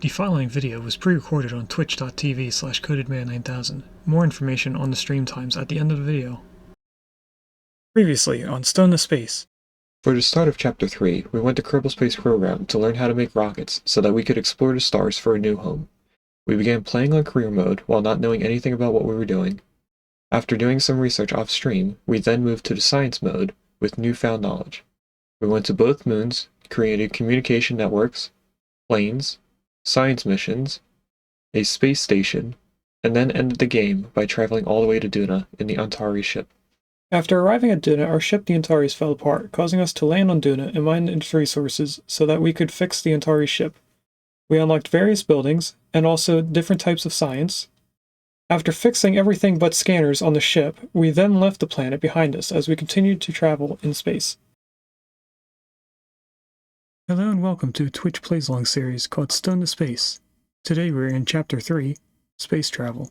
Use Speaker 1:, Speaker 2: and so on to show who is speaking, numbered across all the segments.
Speaker 1: The following video was pre-recorded on twitch.tv/codedman9000. More information on the stream times at the end of the video. Previously on Stone to Space.
Speaker 2: For the start of Chapter 3, we went to Kerbal Space Program to learn how to make rockets so that we could explore the stars for a new home. We began playing on career mode while not knowing anything about what we were doing. After doing some research off-stream, we then moved to the science mode with newfound knowledge. We went to both moons, created communication networks, planes, science missions, a space station, and then ended the game by traveling all the way to Duna in the Antari ship.
Speaker 1: After arriving at Duna, our ship the Antares fell apart, causing us to land on Duna and mine its resources so that we could fix the Antari ship. We unlocked various buildings, and also different types of science. After fixing everything but scanners on the ship, we then left the planet behind us as we continued to travel in space. Hello and welcome to a Twitch Plays Along series called Stone to Space. Today we're in Chapter 3, Space Travel.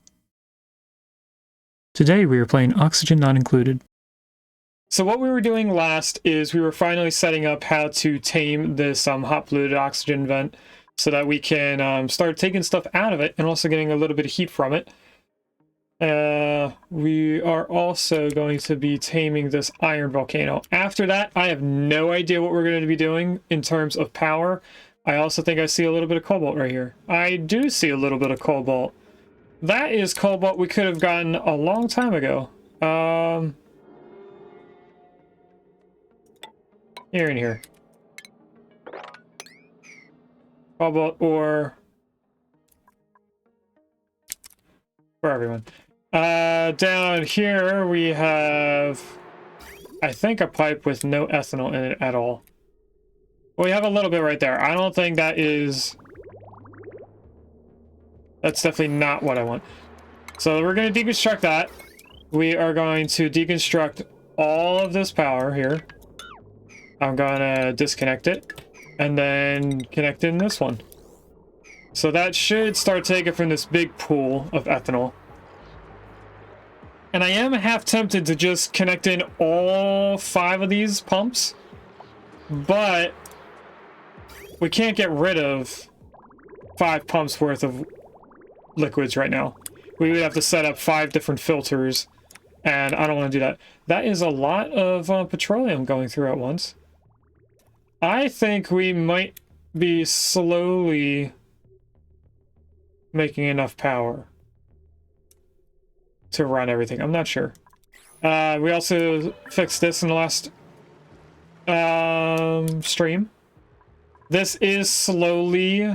Speaker 1: Today we are playing Oxygen Not Included. So what we were doing last is we were finally setting up how to tame this hot polluted oxygen vent so that we can start taking stuff out of it and also getting a little bit of heat from it. We are also going to be taming this Iron Volcano. After that, I have no idea what we're going to be doing in terms of power. I also think I see a little bit of cobalt right here. I do see a little bit of cobalt. That is cobalt we could have gotten a long time ago. Here and here. Cobalt ore. For everyone. Down here we have, I think, a pipe with no ethanol in it at all. Well, we have a little bit right there. I don't think that is... That's definitely not what I want. So we're going to deconstruct that. We are going to deconstruct all of this power here. I'm going to disconnect it and then connect in this one. So that should start taking from this big pool of ethanol. And I am half tempted to just connect in all 5 of these pumps, but we can't get rid of 5 pumps worth of liquids right now. We would have to set up 5 different filters, and I don't want to do that. That is a lot of petroleum going through at once. I think we might be slowly making enough power to run everything. I'm not sure. We also fixed this in the last stream. This is slowly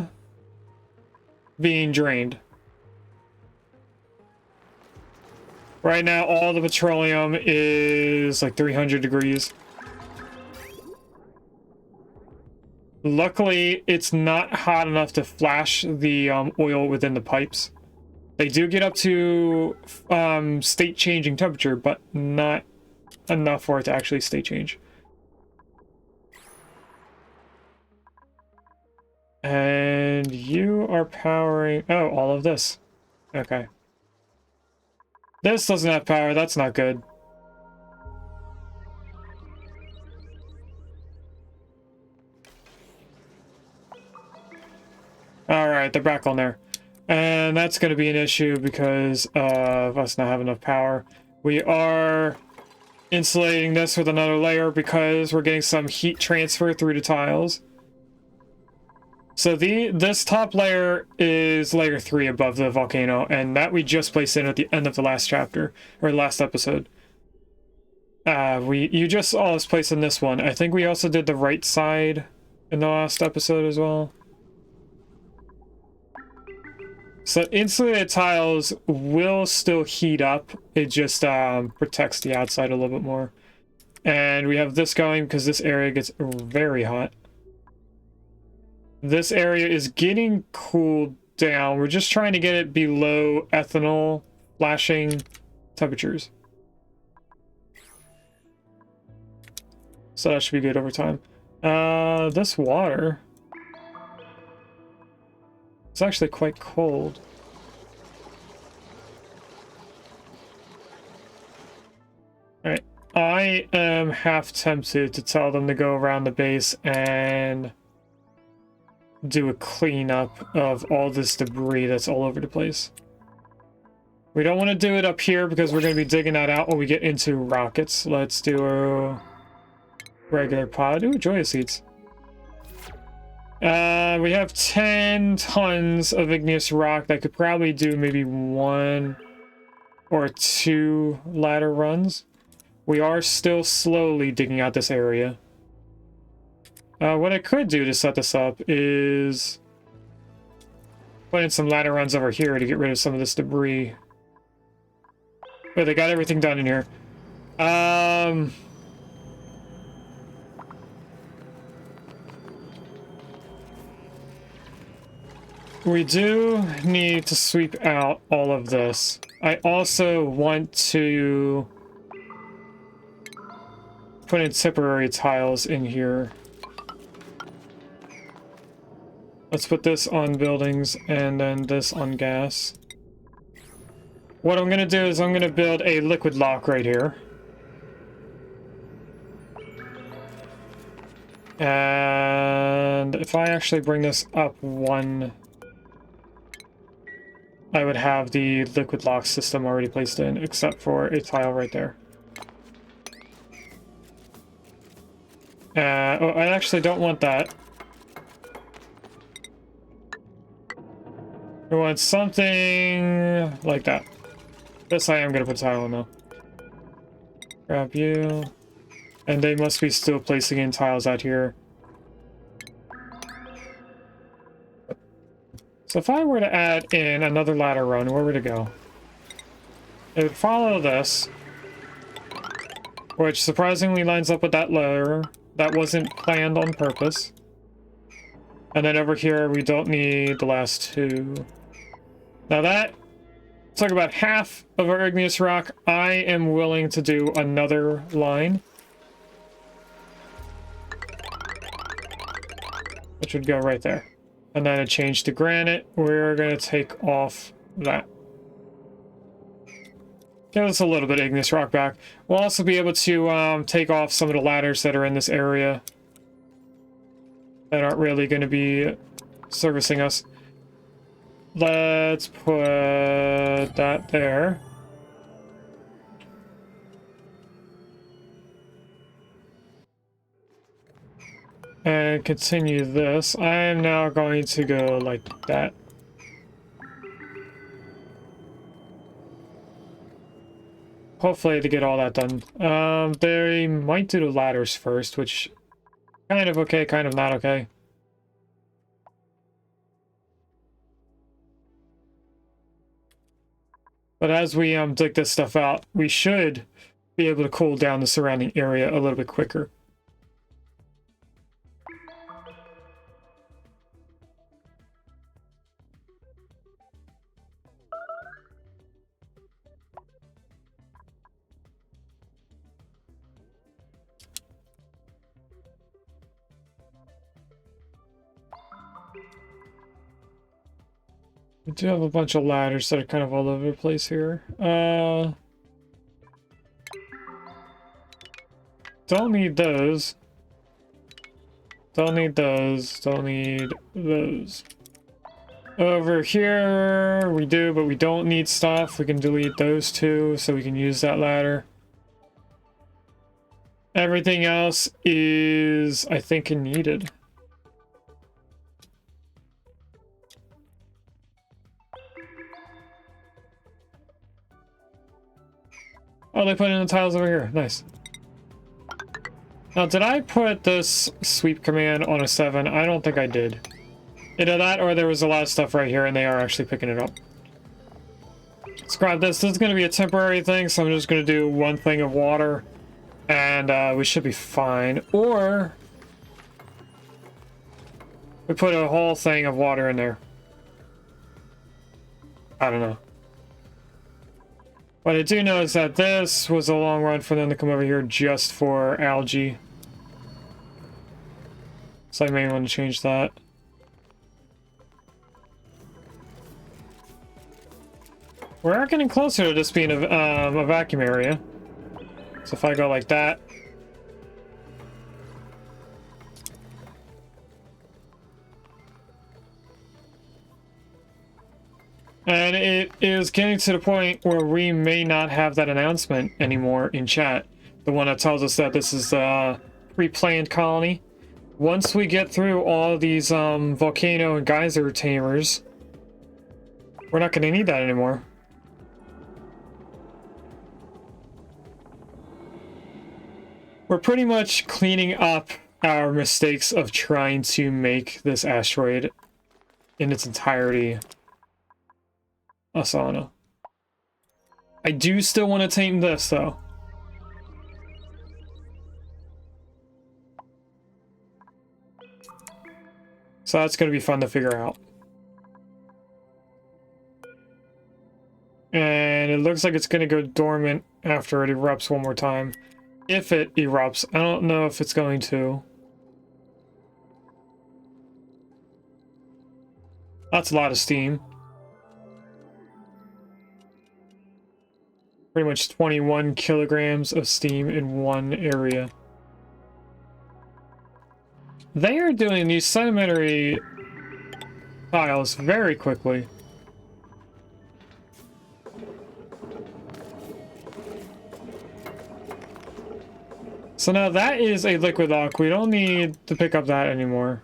Speaker 1: being drained. Right now, all the petroleum is like 300 degrees. Luckily, it's not hot enough to flash the oil within the pipes. They do get up to state-changing temperature, but not enough for it to actually state change. And you are powering... Oh, all of this. Okay. This doesn't have power. That's not good. Alright, they're back on there. And that's going to be an issue because of us not having enough power. We are insulating this with another layer because we're getting some heat transfer through the tiles. So this top layer is layer 3 above the volcano, and that we just placed in at the end of the last chapter, or last episode. You just saw us place in this one. I think we also did the right side in the last episode as well. So insulated tiles will still heat up. It just protects the outside a little bit more. And we have this going because this area gets very hot. This area is getting cooled down. We're just trying to get it below ethanol flashing temperatures. So that should be good over time. This water... It's actually quite cold. Alright, I am half tempted to tell them to go around the base and do a cleanup of all this debris that's all over the place. We don't want to do it up here because we're going to be digging that out when we get into rockets. Let's do a regular pod. Ooh, Joya seeds. We have 10 tons of igneous rock that could probably do maybe 1 or 2 ladder runs. We are still slowly digging out this area. What I could do to set this up is put in some ladder runs over here to get rid of some of this debris. But they got everything done in here. We do need to sweep out all of this. I also want to put in temporary tiles in here. Let's put this on buildings and then this on gas. What I'm going to do is I'm going to build a liquid lock right here. And if I actually bring this up 1, I would have the liquid lock system already placed in, except for a tile right there. Oh, I actually don't want that. I want something like that. This I am going to put tile in though. Grab you. And they must be still placing in tiles out here. So if I were to add in another ladder run, where would it go? It would follow this, which surprisingly lines up with that ladder. That wasn't planned on purpose. And then over here, we don't need the last 2. Now that took about half of our igneous rock. I am willing to do another line, which would go right there. And then a change to granite. We're going to take off that. Give us a little bit of igneous rock back. We'll also be able to take off some of the ladders that are in this area that aren't really going to be servicing us. Let's put that there. And continue this. I am now going to go like that. Hopefully to get all that done. They might do the ladders first, which kind of okay, kind of not okay. But as we dig this stuff out, we should be able to cool down the surrounding area a little bit quicker. We do have a bunch of ladders that are kind of all over the place here. Don't need those. Don't need those. Don't need those. Over here, we do, but we don't need stuff. We can delete those 2, so we can use that ladder. Everything else is, I think, needed. Oh, they put in the tiles over here. Nice. Now, did I put this sweep command on a 7? I don't think I did. Either that or there was a lot of stuff right here and they are actually picking it up. Let's grab this. This is going to be a temporary thing, so I'm just going to do 1 thing of water and we should be fine. Or we put a whole thing of water in there. I don't know. What I do know is that this was a long run for them to come over here just for algae. So I may want to change that. We're getting closer to this being a vacuum area. So if I go like that. And it is getting to the point where we may not have that announcement anymore in chat. The one that tells us that this is a pre-planned colony. Once we get through all these volcano and geyser tamers, we're not going to need that anymore. We're pretty much cleaning up our mistakes of trying to make this asteroid in its entirety a sauna. I do still want to tame this, though. So that's going to be fun to figure out. And it looks like it's going to go dormant after it erupts one more time. If it erupts. I don't know if it's going to. That's a lot of steam. Pretty much 21 kilograms of steam in one area. They are doing these sedimentary tiles very quickly. So now that is a liquid lock. We don't need to pick up that anymore.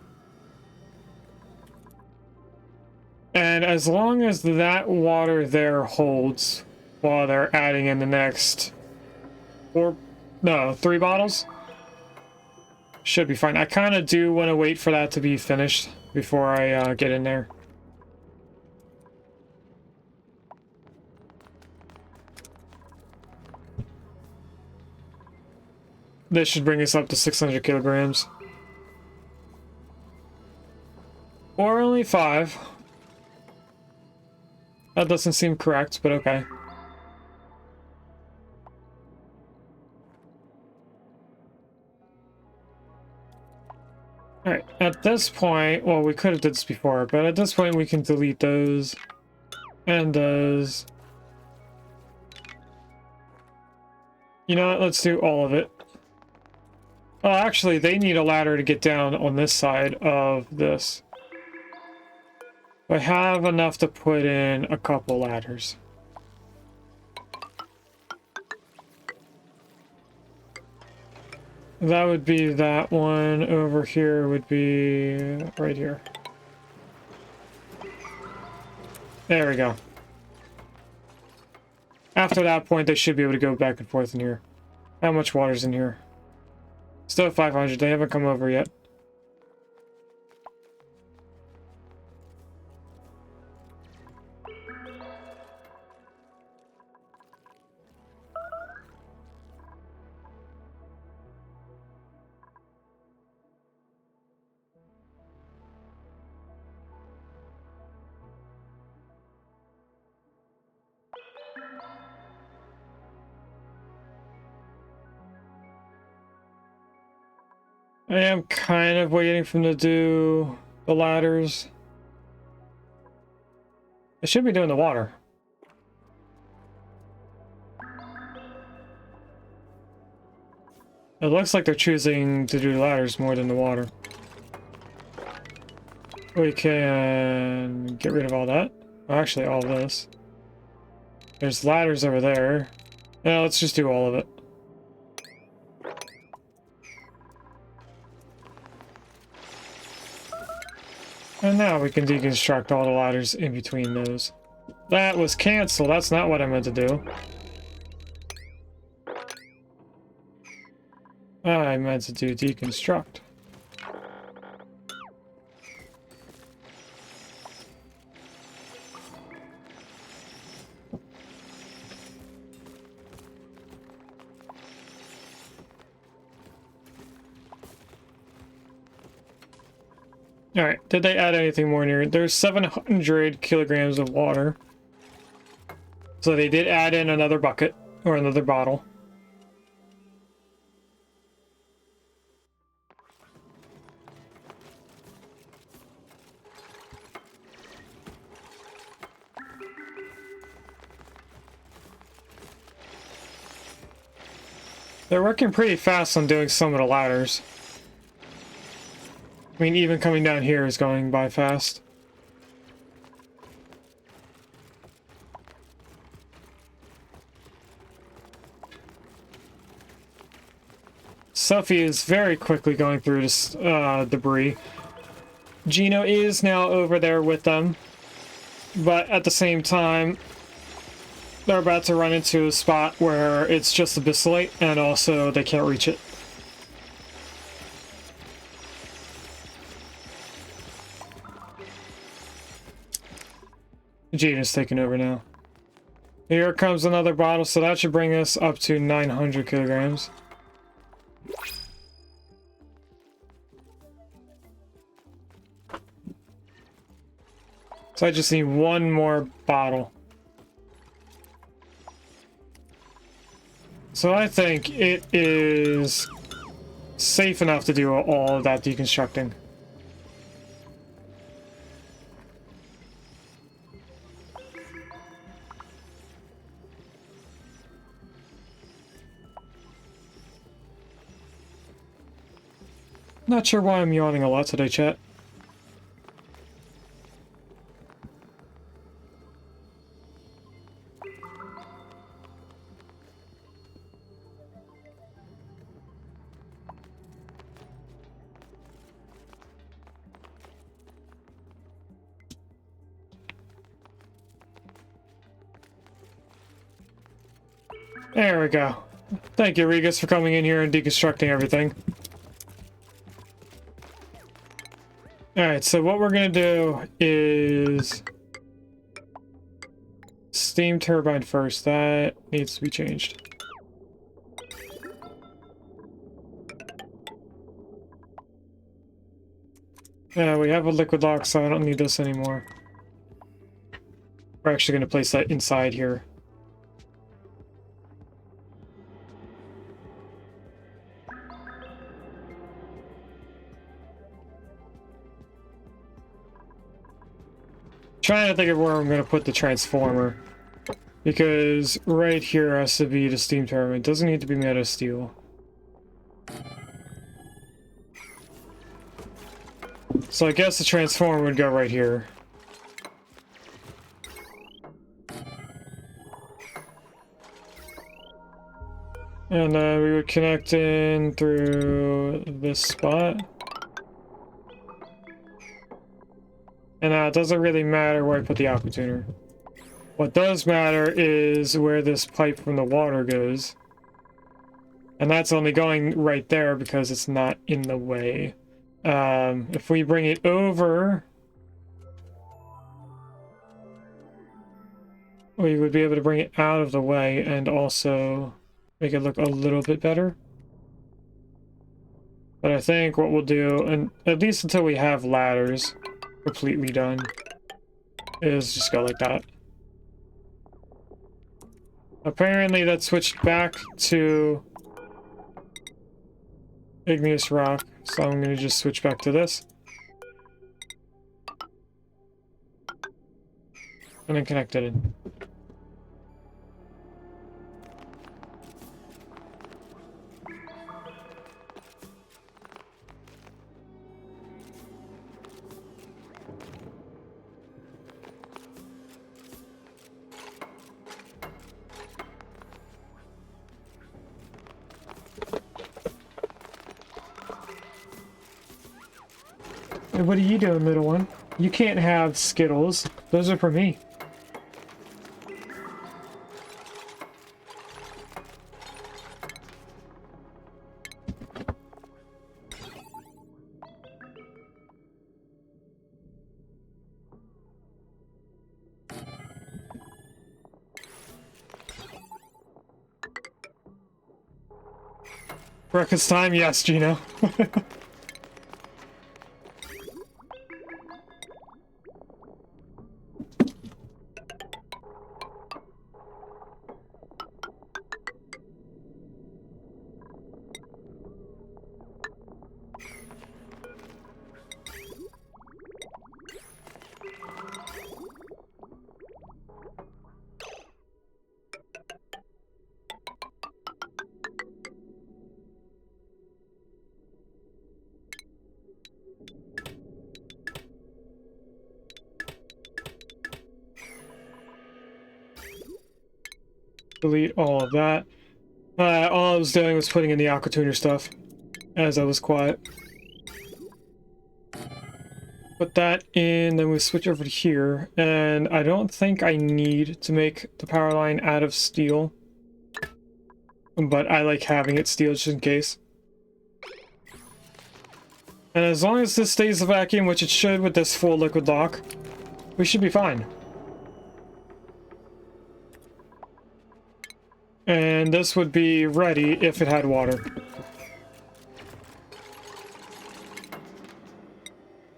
Speaker 1: And as long as that water there holds while they're adding in the next 3 bottles, should be fine. I kind of do want to wait for that to be finished before I get in there. This should bring us up to 600 kilograms. Or only 5. That doesn't seem correct, but okay. Alright, at this point, well, we could have did this before, but at this point we can delete those and those. You know what, let's do all of it. Oh, actually, they need a ladder to get down on this side of this. I have enough to put in a couple ladders. That would be that one. Over here would be right here. There we go. After that point, they should be able to go back and forth in here. How much water's in here? Still 500. They haven't come over yet. I am kind of waiting for them to do the ladders. They should be doing the water. It looks like they're choosing to do the ladders more than the water. We can get rid of all that. Well, actually, all of this. There's ladders over there. No, let's just do all of it. And now we can deconstruct all the ladders in between those. That was canceled. That's not what I meant to do. I meant to do deconstruct. Alright, did they add anything more in here? There's 700 kilograms of water. So they did add in another bucket, or another bottle. They're working pretty fast on doing some of the ladders. I mean, even coming down here is going by fast. Sophie is very quickly going through this debris. Gino is now over there with them, but at the same time, they're about to run into a spot where it's just abyssalite, and also they can't reach it. Gino's taking over now. Here comes another bottle, so that should bring us up to 900 kilograms. So I just need one more bottle. So I think it is safe enough to do all of that deconstructing. Not sure why I'm yawning a lot today, chat. There we go. Thank you, Regus, for coming in here and deconstructing everything. Alright, so what we're gonna do is steam turbine first. That needs to be changed. Yeah, we have a liquid lock, so I don't need this anymore. We're actually gonna place that inside here. Trying to think of where I'm going to put the transformer, because right here has to be the steam turbine. It doesn't need to be made of steel. So I guess the transformer would go right here. And we would connect in through this spot. And it doesn't really matter where I put the aqua tuner. What does matter is where this pipe from the water goes. And that's only going right there because it's not in the way. If we bring it over, we would be able to bring it out of the way and also make it look a little bit better. But I think what we'll do, and at least until we have ladders completely done, is just go like that. Apparently that switched back to igneous rock, so I'm going to just switch back to this. And then connect it in. Hey, what are you doing, little one? You can't have Skittles. Those are for me. Breakfast time? Yes, Gino. Delete all of that. All I was doing was putting in the aqua tuner stuff. as I was quiet. Put that in, then we switch over to here, and I don't think I need to make the power line out of steel, but I like having it steel just in case. And as long as this stays a vacuum, which it should with this full liquid lock, we should be fine. And this would be ready if it had water.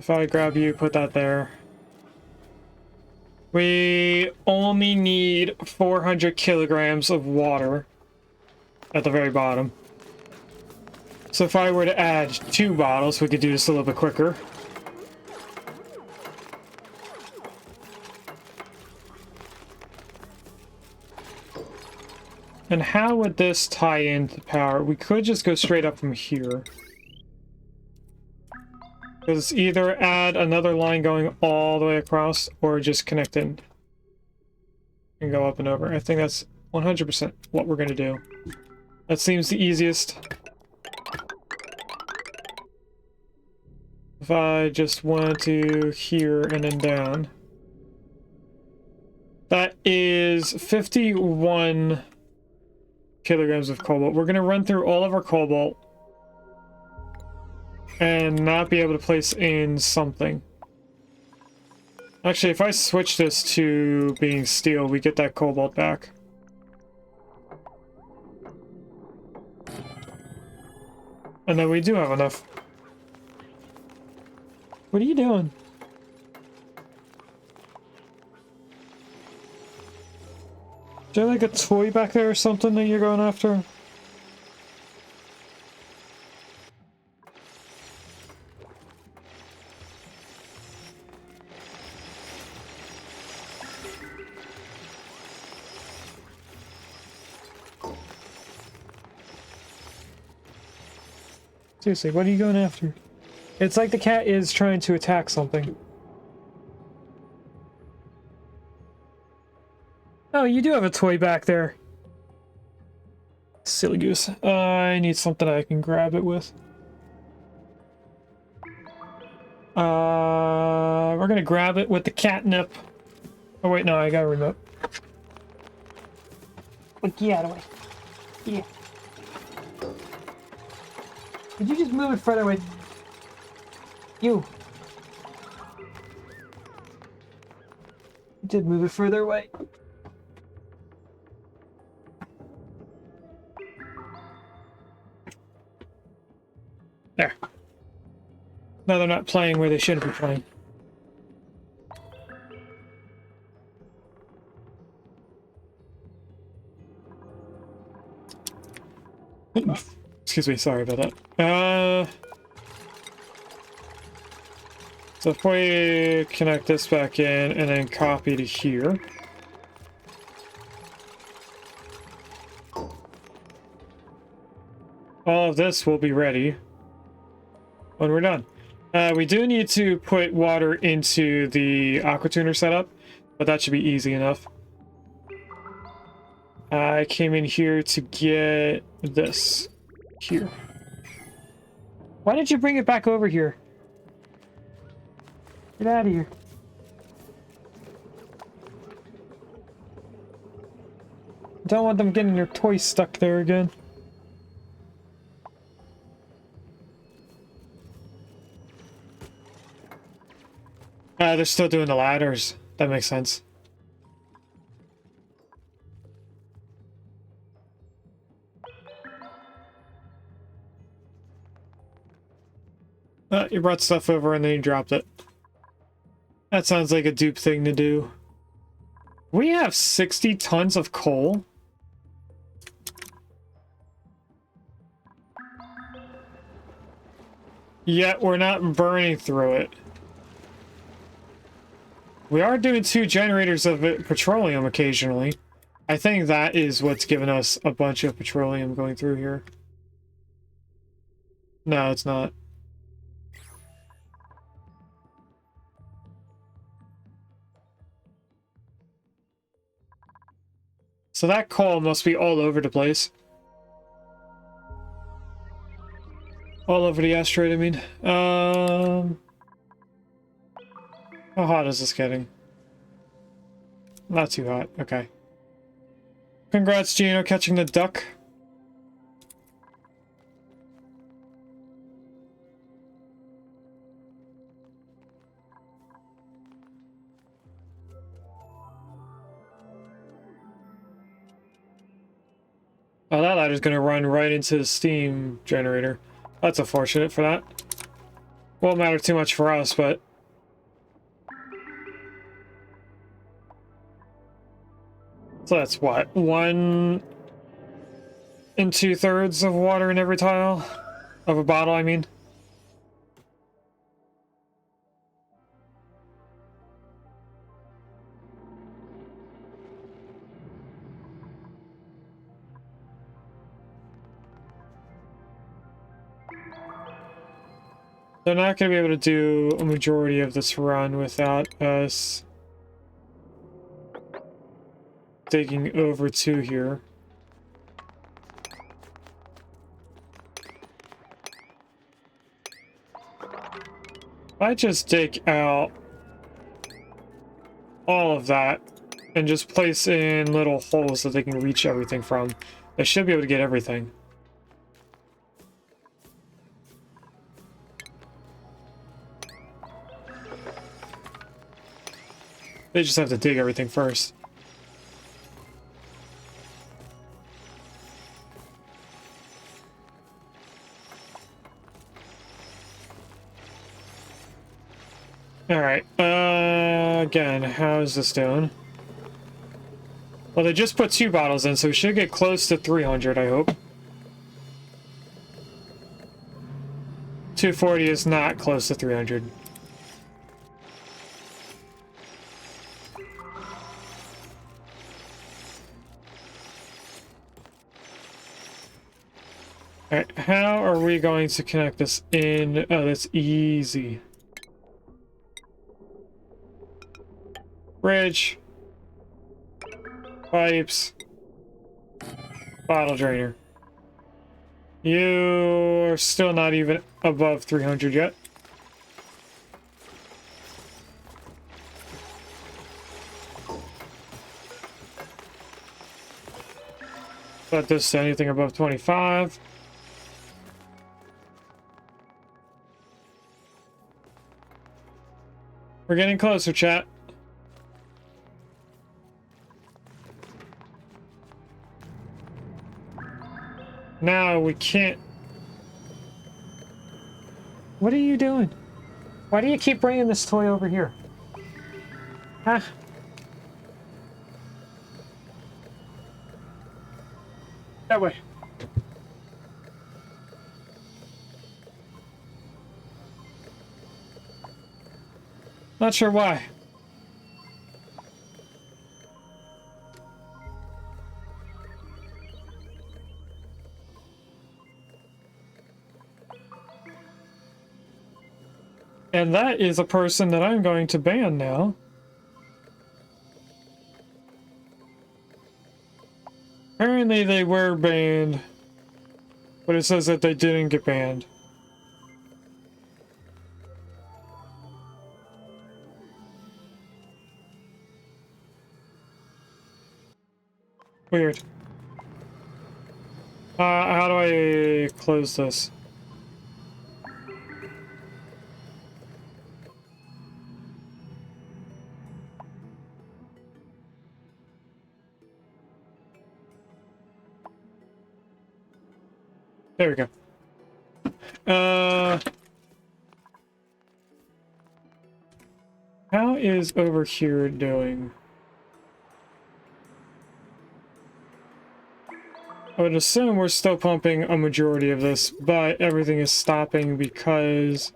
Speaker 1: If I grab you, put that there. We only need 400 kilograms of water at the very bottom. So if I were to add 2 bottles, we could do this a little bit quicker. And how would this tie into power? We could just go straight up from here. Because either add another line going all the way across, or just connect in and go up and over. I think that's 100% what we're going to do. That seems the easiest. If I just went to here and then down. That is 51 kilograms of cobalt. We're going to run through all of our cobalt and not be able to place in something. Actually, if I switch this to being steel, we get that cobalt back. And then we do have enough. What are you doing? Is there like a toy back there or something that you're going after? Seriously, what are you going after? It's like the cat is trying to attack something. Oh, you do have a toy back there. Silly goose. I need something I can grab it with. We're gonna grab it with the catnip. Oh wait, no, I got a remote. Like, get out of the way. Yeah. Could you just move it further away? You did move it further away. There. Now they're not playing where they shouldn't be playing. Excuse me, sorry about that. So if we connect this back in and then copy to here. All of this will be ready when we're done. We do need to put water into the aqua tuner setup, but that should be easy enough. I came in here to get this here. Why did you bring it back over here? Get out of here. Don't want them getting their toys stuck there again. They're still doing the ladders. That makes sense. You brought stuff over and then you dropped it. That sounds like a dupe thing to do. We have 60 tons of coal. Yet we're not burning through it. We are doing 2 generators of petroleum occasionally. I think that is what's given us a bunch of petroleum going through here. No, it's not. So that coal must be all over the place. All over the asteroid, I mean. How hot is this getting? Not too hot. Okay. Congrats, Gino, catching the duck. Oh, that ladder's gonna run right into the steam generator. That's unfortunate for that. Won't matter too much for us, but... So that's what? 1 2/3 of water in every tile? Of a bottle, I mean. They're not going to be able to do a majority of this run without us digging over to here. If I just dig out all of that and just place in little holes that they can reach everything from, they should be able to get everything. They just have to dig everything first. Alright, again, how's this doing? Well, they just put 2 bottles in, so we should get close to 300, I hope. 240 is not close to 300. Alright, how are we going to connect this in? Oh, that's easy. Bridge. Pipes. Bottle drainer. You are still not even above 300 yet. Set this to anything above 25. We're getting closer, chat. Now we can't... What are you doing? Why do you keep bringing this toy over here? Huh? That way. Not sure why. And that is a person that I'm going to ban now. Apparently they were banned, but it says that they didn't get banned. Weird. How do I close this? There we go. How is over here doing? I would assume we're still pumping a majority of this, but everything is stopping because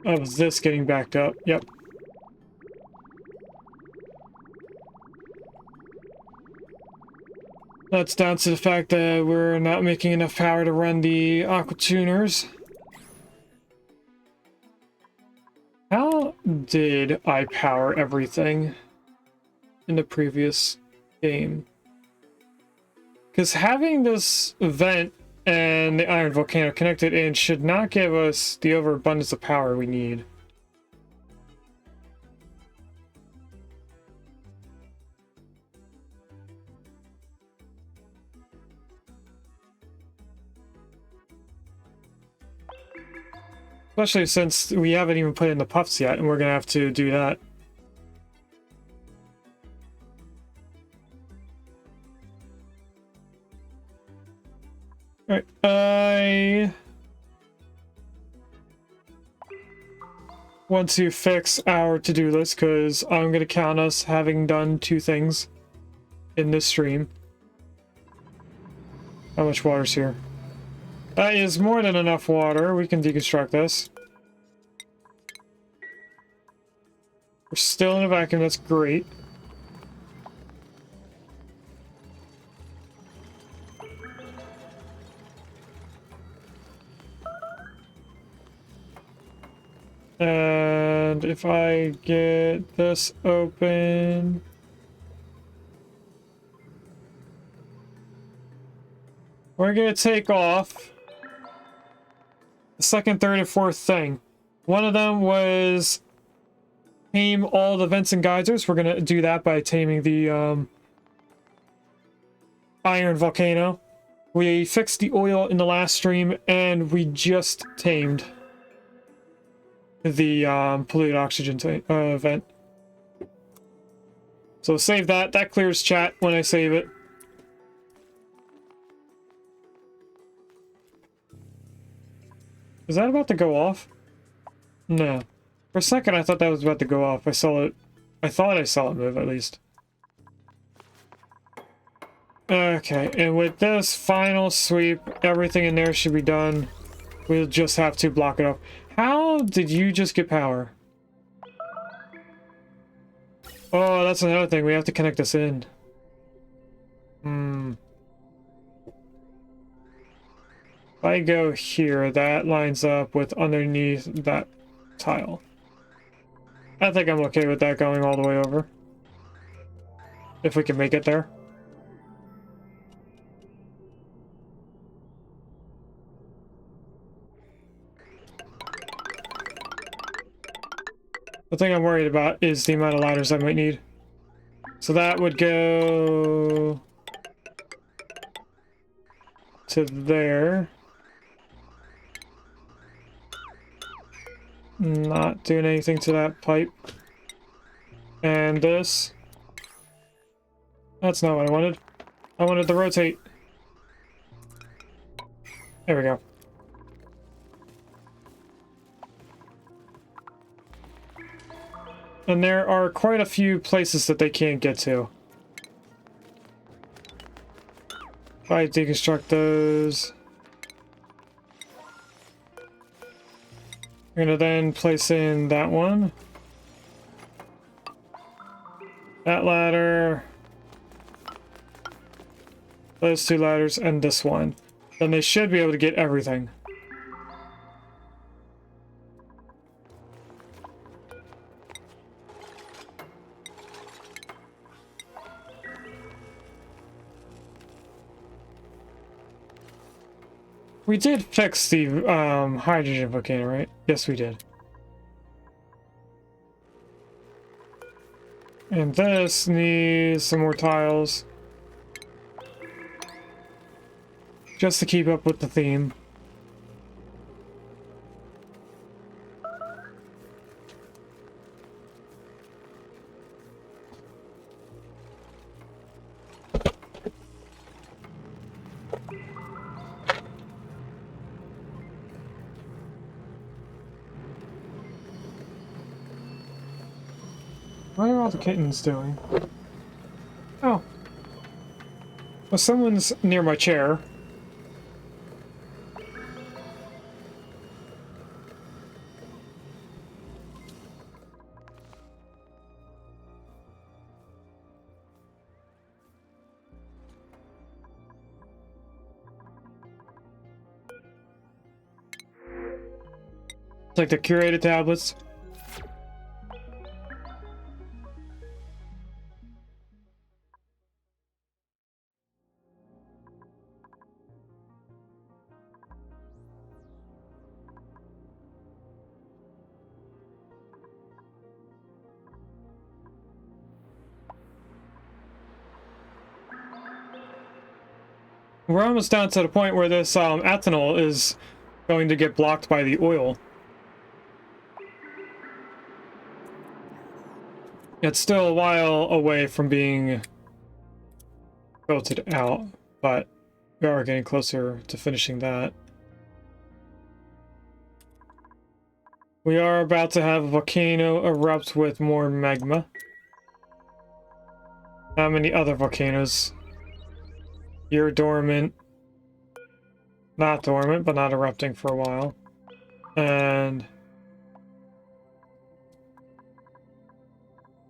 Speaker 1: of this getting backed up. Yep. That's down to the fact that we're not making enough power to run the aqua tuners. How did I power everything in the previous game? Because having this vent and the Iron Volcano connected and should not give us the overabundance of power we need. Especially since we haven't even put in the puffs yet, and we're gonna have to do that. Alright, I want to fix our to-do list because I'm gonna count us having done 2 things in this stream. How much water's here? That is more than enough water. We can deconstruct this. We're still in a vacuum, that's great. And if I get this open... We're gonna take off the second, third, and fourth thing. One of them was tame all the vents and geysers. We're gonna do that by taming the Iron Volcano. We fixed the oil in the last stream, and we just tamed the polluted oxygen vent. So save that. That clears chat when I save it. Is that about to go off? No. For a second, I thought that was about to go off. I saw it. I thought I saw it move, at least. Okay, and with this final sweep, everything in there should be done. We'll just have to block it off. How did you just get power? Oh, that's another thing. We have to connect this in. If I go here, that lines up with underneath that tile. I think I'm okay with that going all the way over. If we can make it there. The thing I'm worried about is the amount of ladders I might need. So that would go to there. Not doing anything to that pipe. And this. That's not what I wanted. I wanted to rotate. There we go. And there are quite a few places that they can't get to. If I deconstruct those. I'm gonna then place in that one. That ladder. Those 2 ladders and this one. Then they should be able to get everything. We did fix the hydrogen volcano, right? Yes, we did. And this needs some more tiles. Just to keep up with the theme. What are all the kittens doing? Oh. Well, someone's near my chair. It's like the curated tablets. We're almost down to the point where this ethanol is going to get blocked by the oil. It's still a while away from being filtered out, but we are getting closer to finishing that. We are about to have a volcano erupt with more magma. How many other volcanoes? You're dormant. Not dormant, but not erupting for a while. And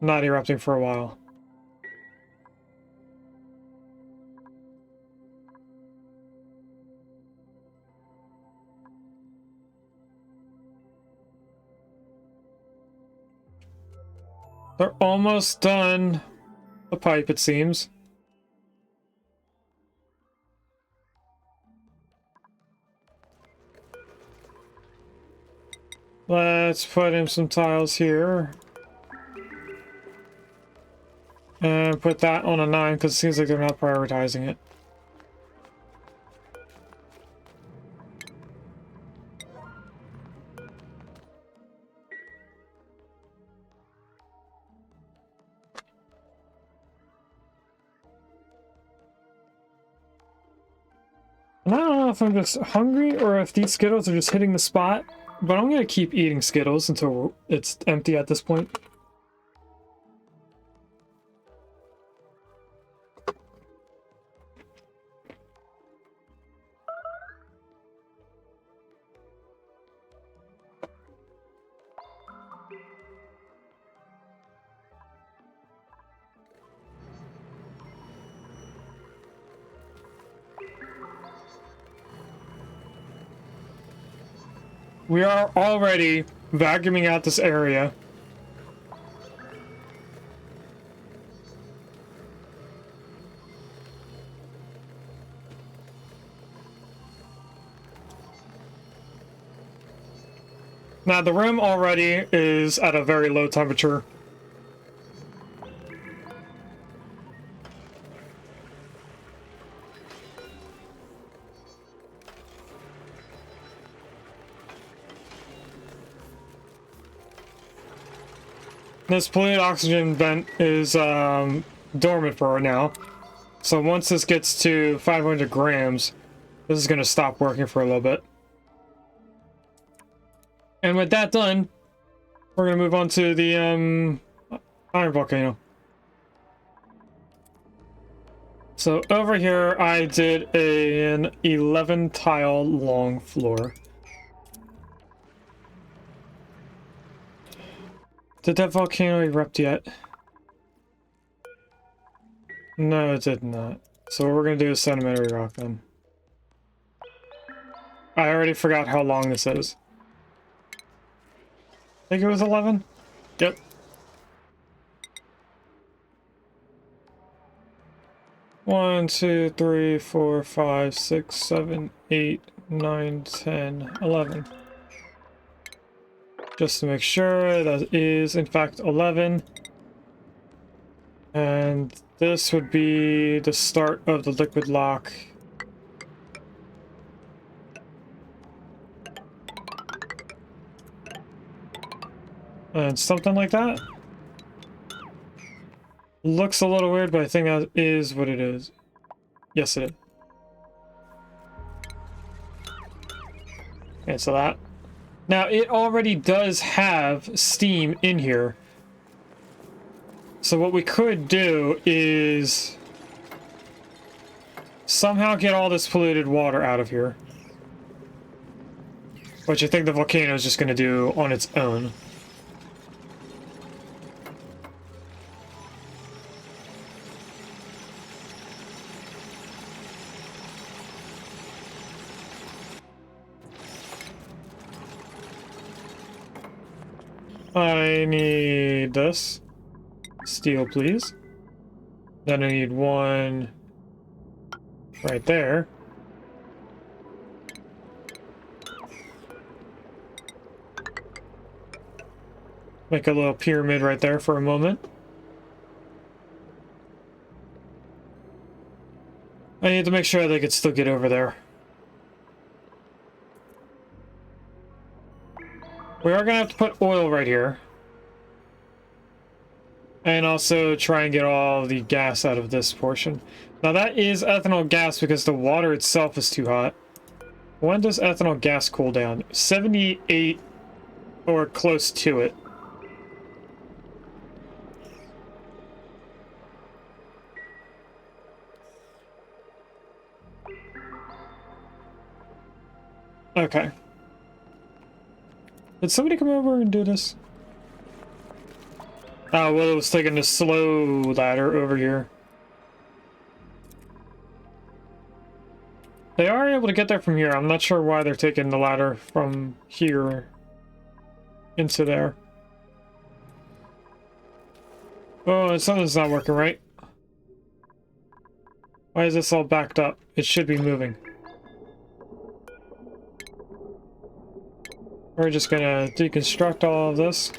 Speaker 1: not erupting for a while. They're almost done the pipe, it seems. Let's put in some tiles here. And put that on a 9 because it seems like they're not prioritizing it. And I don't know if I'm just hungry or if these Skittles are just hitting the spot, but I'm gonna keep eating Skittles until it's empty at this point. We are already vacuuming out this area. Now the room already is at a very low temperature. This polluted oxygen vent is dormant for right now. So once this gets to 500 grams, this is going to stop working for a little bit. And with that done, we're going to move on to the Iron Volcano. So over here, I did an 11 tile long floor. Did that volcano erupt yet? No, it did not. So what we're going to do is sedimentary rock then. I already forgot how long this is. I think it was 11? Yep. One, 2, 3, 4, 5, 6, 7, 8, 9, 10, 11. Just to make sure, that is in fact 11. And this would be the start of the liquid lock. And something like that. Looks a little weird, but I think that is what it is. Yes, it is. Cancel that. Now, it already does have steam in here. So what we could do is somehow get all this polluted water out of here. Which I think the volcano is just going to do on its own. I need this. Steel, please. Then I need one right there. Make a little pyramid right there for a moment. I need to make sure they could still get over there. We are gonna have to put oil right here. And also try and get all the gas out of this portion. Now that is ethanol gas because the water itself is too hot. When does ethanol gas cool down? 78 or close to it. Okay. Did somebody come over and do this? Oh, well, it was taking the slow ladder over here. They are able to get there from here. I'm not sure why they're taking the ladder from here into there. Oh, something's not working right. Why is this all backed up? It should be moving. We're just gonna deconstruct all of this.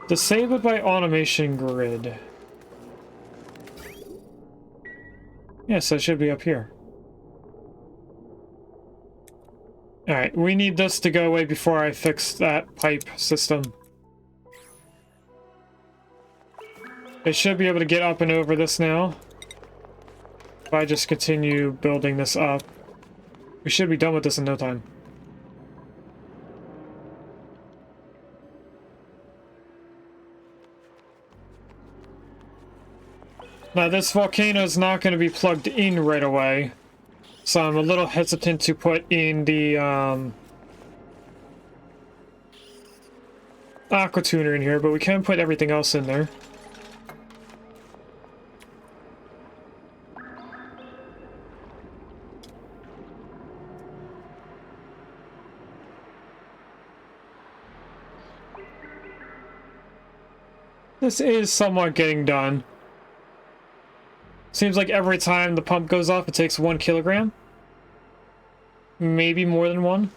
Speaker 1: Disable by automation grid. Yes, that should be up here. Alright, we need this to go away before I fix that pipe system. They should be able to get up and over this now. If I just continue building this up. We should be done with this in no time. Now this volcano is not going to be plugged in right away. So I'm a little hesitant to put in the aqua tuner in here, but we can put everything else in there. This is somewhat getting done. Seems like every time the pump goes off, it takes 1 kilogram. Maybe more than 1.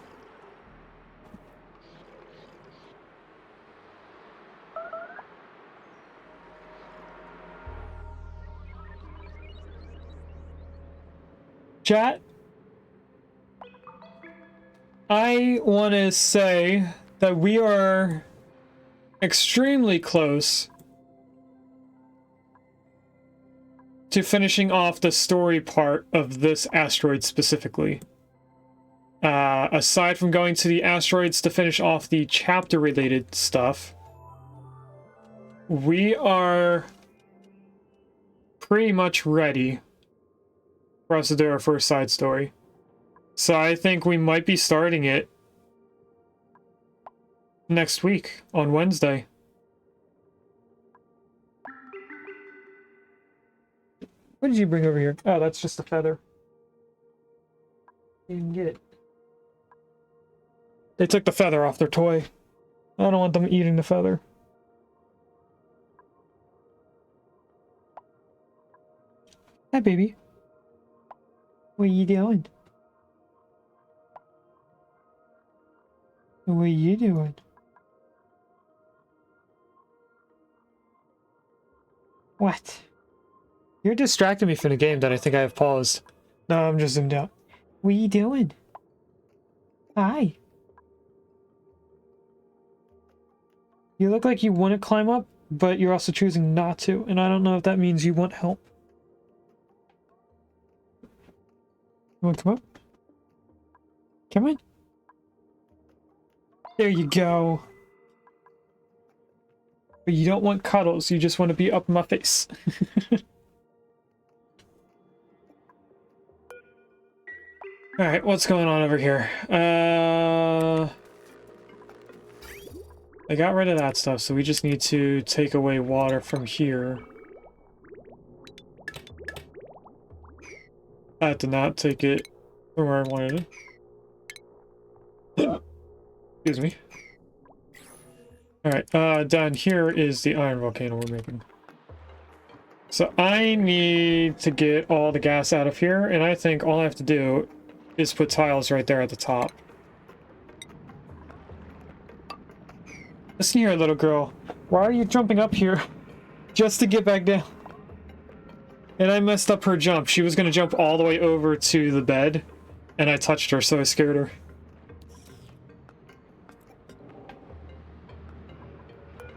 Speaker 1: Chat, I want to say that we are extremely close to finishing off the story part of this asteroid specifically. Aside from going to the asteroids to finish off the chapter-related stuff, we are pretty much ready for us to do our first side story. So I think we might be starting it next week on Wednesday. What did you bring over here? Oh, that's just a feather. You can get it. They took the feather off their toy. I don't want them eating the feather. Hi, baby. What are you doing? What are you doing? What? You're distracting me from the game that I think I have paused. No, I'm just zoomed out. What are you doing? Hi. You look like you want to climb up, but you're also choosing not to, and I don't know if that means you want help. You want to come up? Come on. There you go. But you don't want cuddles, you just want to be up in my face. Alright, what's going on over here? I got rid of that stuff, so we just need to take away water from here. That did not take it from where I wanted it. Excuse me. Alright, down here is the Iron Volcano we're making. So I need to get all the gas out of here, and I think all I have to do is put tiles right there at the top. Listen here, little girl. Why are you jumping up here just to get back down? And I messed up her jump. She was going to jump all the way over to the bed, and I touched her, so I scared her.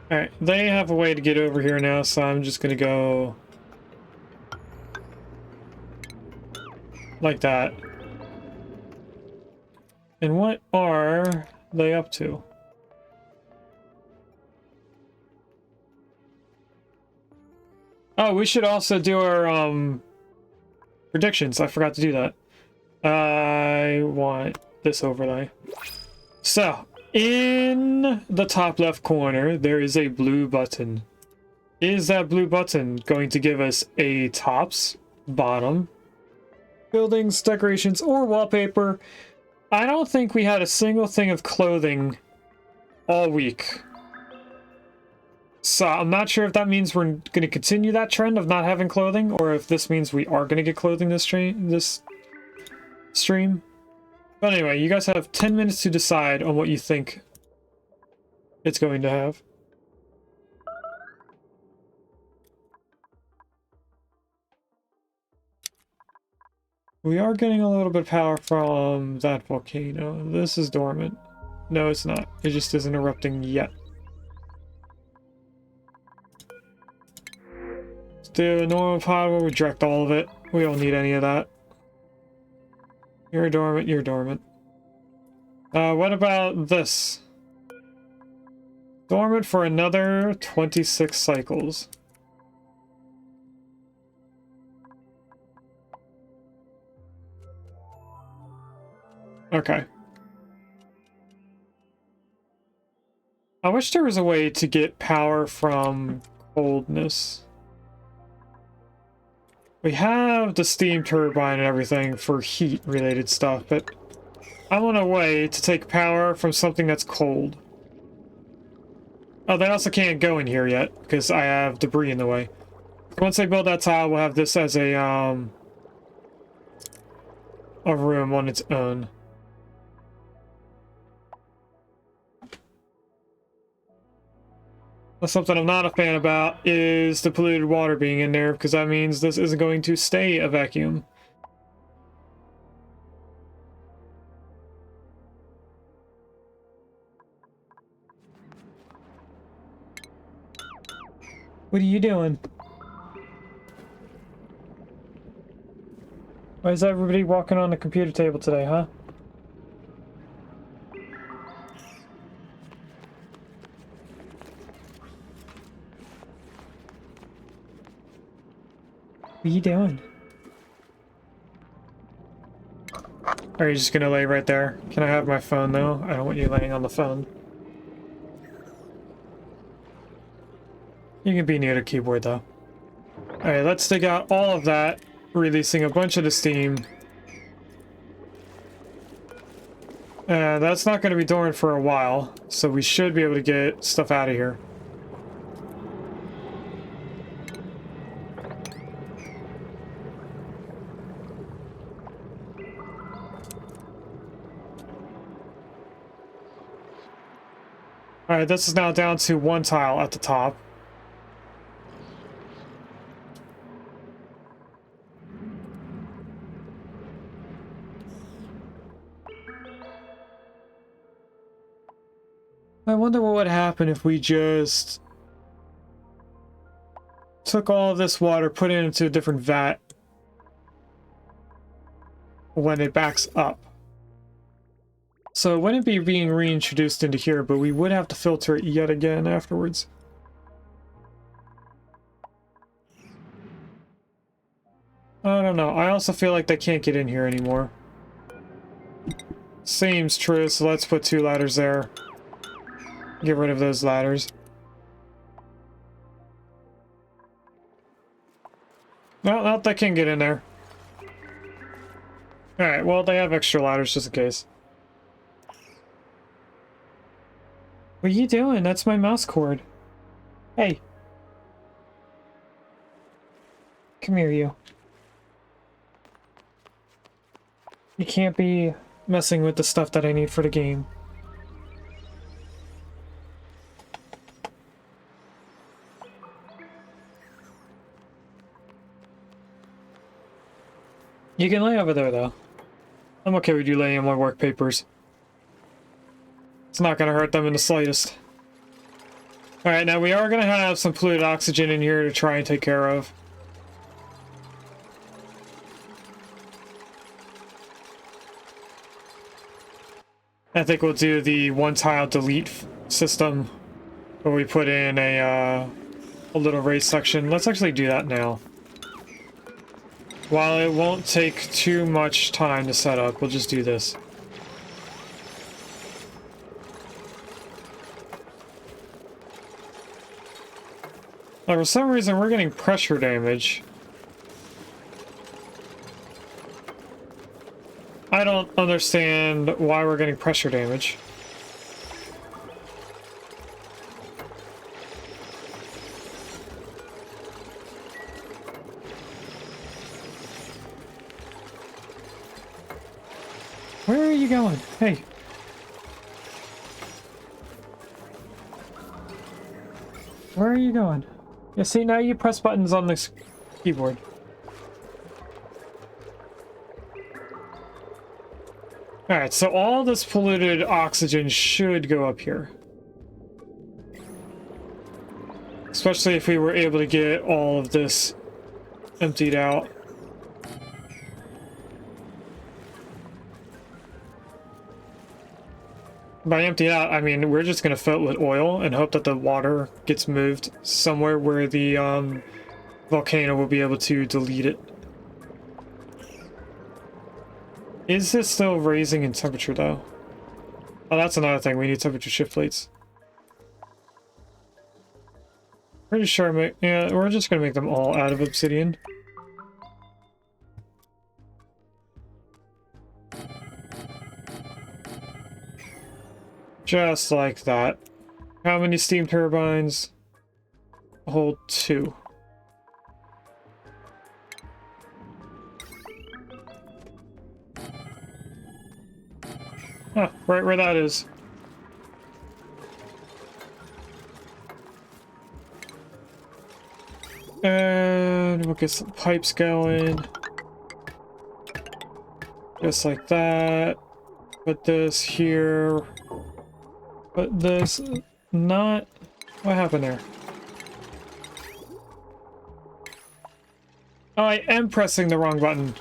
Speaker 1: Alright, they have a way to get over here now, so I'm just going to go like that. And what are they up to? Oh, we should also do our predictions. I forgot to do that. I want this overlay. So, in the top left corner, there is a blue button. Is that blue button going to give us a tops, bottom, buildings, decorations, or wallpaper? I don't think we had a single thing of clothing all week. So I'm not sure if that means we're going to continue that trend of not having clothing, or if this means we are going to get clothing this stream. But anyway, you guys have 10 minutes to decide on what you think it's going to have. We are getting a little bit of power from that volcano. This is dormant. No, it's not. It just isn't erupting yet. Let's do a normal pod where we direct all of it. We don't need any of that. You're dormant, you're dormant. What about this? Dormant for another 26 cycles. Okay. I wish there was a way to get power from coldness. We have the steam turbine and everything for heat related stuff, but I want a way to take power from something that's cold. Oh, they also can't go in here yet because I have debris in the way. Once they build that tile, we'll have this as a room on its own. Something I'm not a fan about is the polluted water being in there, because that means this isn't going to stay a vacuum. What are you doing? Why is everybody walking on the computer table today, huh? What are you doing? Are you just gonna lay right there? Can I have my phone though? I don't want you laying on the phone. You can be near the keyboard though. Alright, let's dig out all of that, releasing a bunch of the steam. That's not going to be dormant for a while, so we should be able to get stuff out of here. Alright, this is now down to one tile at the top. I wonder what would happen if we just took all of this water, put it into a different vat when it backs up. So it wouldn't be being reintroduced into here, but we would have to filter it yet again afterwards. I don't know. I also feel like they can't get in here anymore. Seems true, so let's put 2 ladders there. Get rid of those ladders. No, they can get in there. Alright, well, they have extra ladders just in case. What are you doing? That's my mouse cord. Hey. Come here, you. You can't be messing with the stuff that I need for the game. You can lay over there, though. I'm okay with you laying in my work papers. It's not going to hurt them in the slightest. Alright, now we are going to have some polluted oxygen in here to try and take care of. I think we'll do the one-tile delete system where we put in a little raised section. Let's actually do that now. While it won't take too much time to set up, we'll just do this. Now, for some reason, we're getting pressure damage. I don't understand why we're getting pressure damage. Where are you going? Hey. Where are you going? Yeah, see, now you press buttons on this keyboard. Alright, so all this polluted oxygen should go up here. Especially if we were able to get all of this emptied out. By emptied out, I mean we're just going to fill it with oil and hope that the water gets moved somewhere where the volcano will be able to delete it. Is this still raising in temperature, though? Oh, that's another thing. We need temperature shift plates. Pretty sure, yeah, we're just going to make them all out of obsidian. Just like that. How many steam turbines? Hold 2. Huh, right where that is. And we'll get some pipes going. Just like that. Put this here. Put this... Not... What happened there? Oh, I am pressing the wrong button.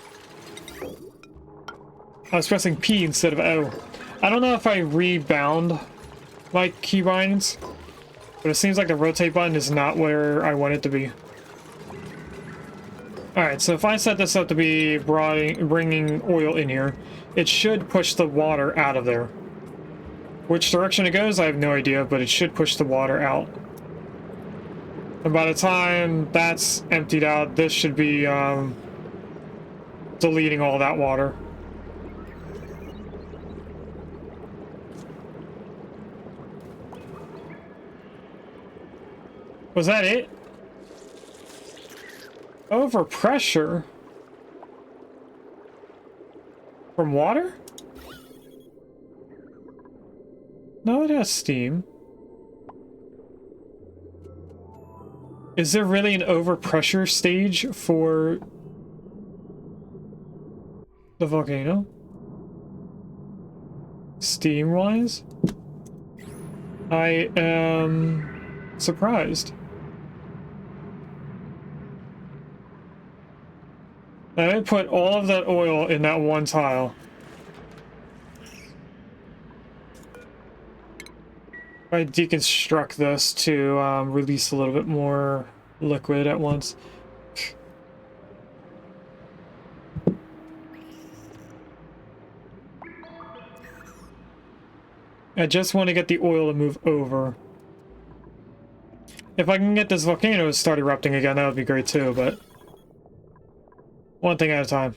Speaker 1: I was pressing P instead of O. I don't know if I rebound my keybinds, but it seems like the rotate button is not where I want it to be. Alright, so if I set this up to be bringing oil in here, it should push the water out of there. Which direction it goes, I have no idea, but it should push the water out. And by the time that's emptied out, this should be deleting all that water. Was that it? Overpressure? From water? No, it has steam. Is there really an overpressure stage for the volcano? Steam-wise? I am surprised. I did put all of that oil in that one tile. I deconstruct this to release a little bit more liquid at once. I just want to get the oil to move over. If I can get this volcano to start erupting again, that would be great too, but one thing at a time.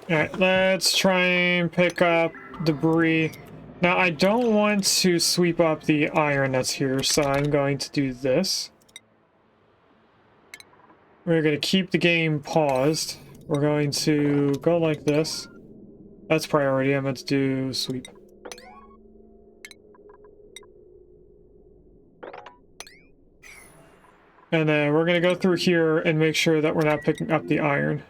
Speaker 1: Alright, let's try and pick up debris. Now, I don't want to sweep up the iron that's here, so I'm going to do this. We're going to keep the game paused. We're going to go like this. That's priority. I meant to do sweep. And then we're going to go through here and make sure that we're not picking up the iron.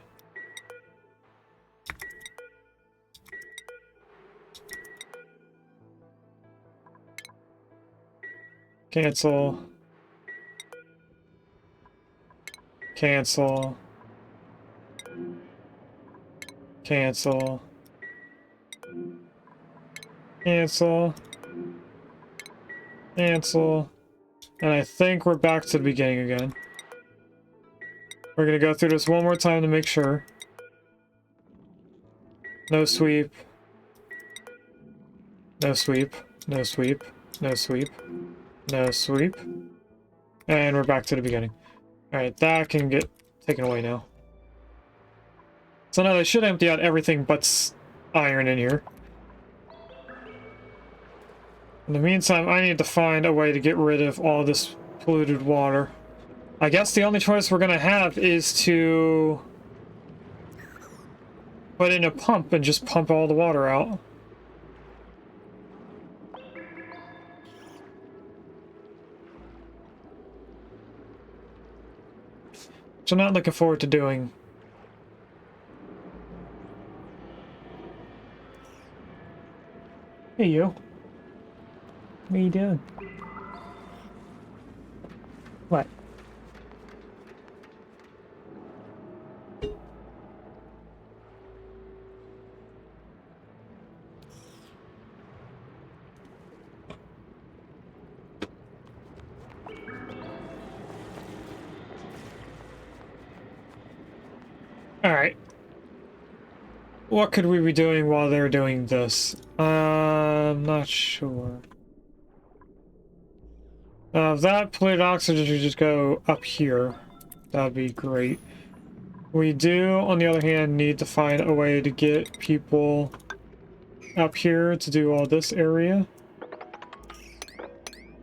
Speaker 1: Cancel. Cancel. Cancel. Cancel. Cancel. And I think we're back to the beginning again. We're gonna go through this one more time to make sure. No sweep. No sweep. No sweep. No sweep. No sweep. And we're back to the beginning. Alright, that can get taken away now. So now they should empty out everything but iron in here. In the meantime, I need to find a way to get rid of all this polluted water. I guess the only choice we're gonna have is to put in a pump and just pump all the water out. Which I'm not looking forward to doing. Hey, you. What are you doing? What? Alright. What could we be doing while they're doing this? I'm not sure. If that polluted oxygen should just go up here. That'd be great. We do, on the other hand, need to find a way to get people up here to do all this area.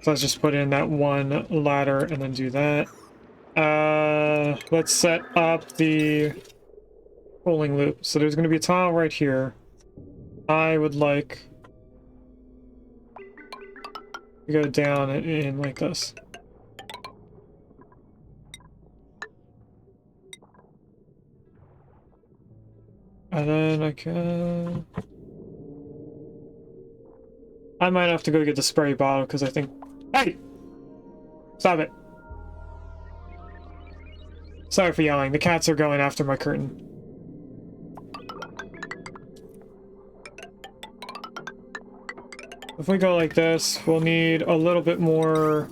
Speaker 1: So let's just put in that one ladder and then do that. Let's set up the cooling loop. So there's going to be a tile right here. I would like to go down and in like this. And then I can... I might have to go get the spray bottle because I think... Hey! Stop it. Sorry for yelling. The cats are going after my curtain. If we go like this, we'll need a little bit more...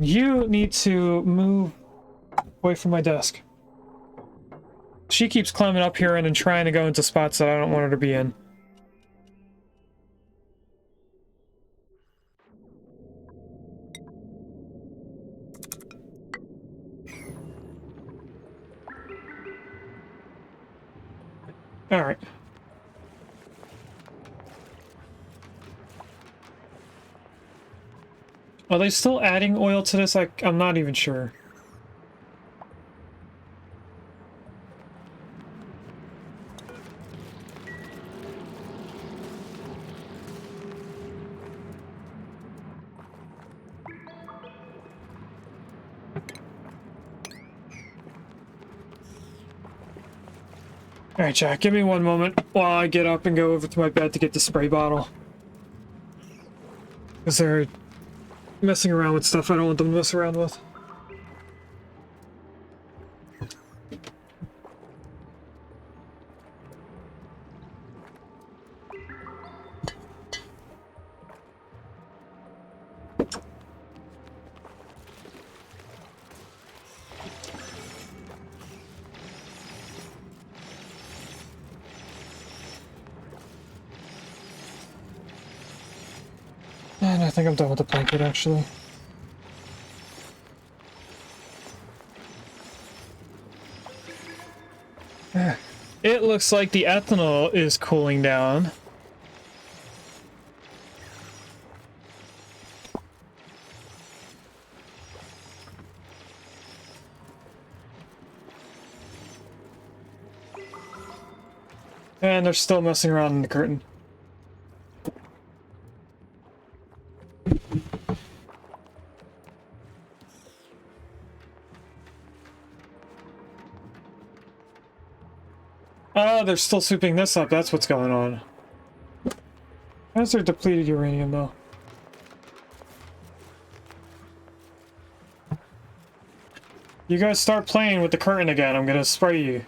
Speaker 1: You need to move away from my desk. She keeps climbing up here and then trying to go into spots that I don't want her to be in. All right. Are they still adding oil to this? I'm not even sure. All right, Jack, give me one moment while I get up and go over to my bed to get the spray bottle. Because they're messing around with stuff I don't want them to mess around with. And I think I'm done with the blanket, actually. It looks like the ethanol is cooling down. And they're still messing around in the curtain. Oh, they're still sweeping this up. That's what's going on. How's their depleted uranium, though? You guys start playing with the curtain again. I'm gonna spray you.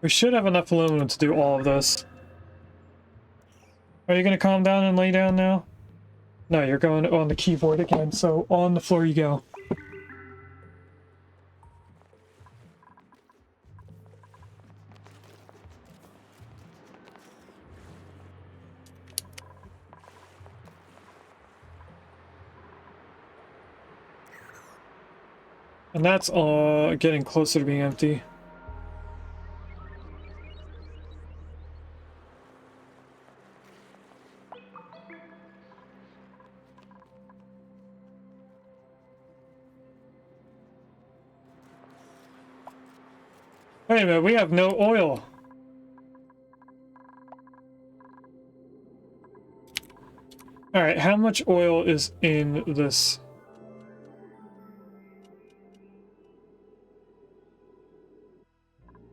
Speaker 1: We should have enough aluminum to do all of this. Are you gonna calm down and lay down now? No, you're going on the keyboard again, so on the floor you go. And that's all getting closer to being empty. Wait a minute, we have no oil. Alright, how much oil is in this?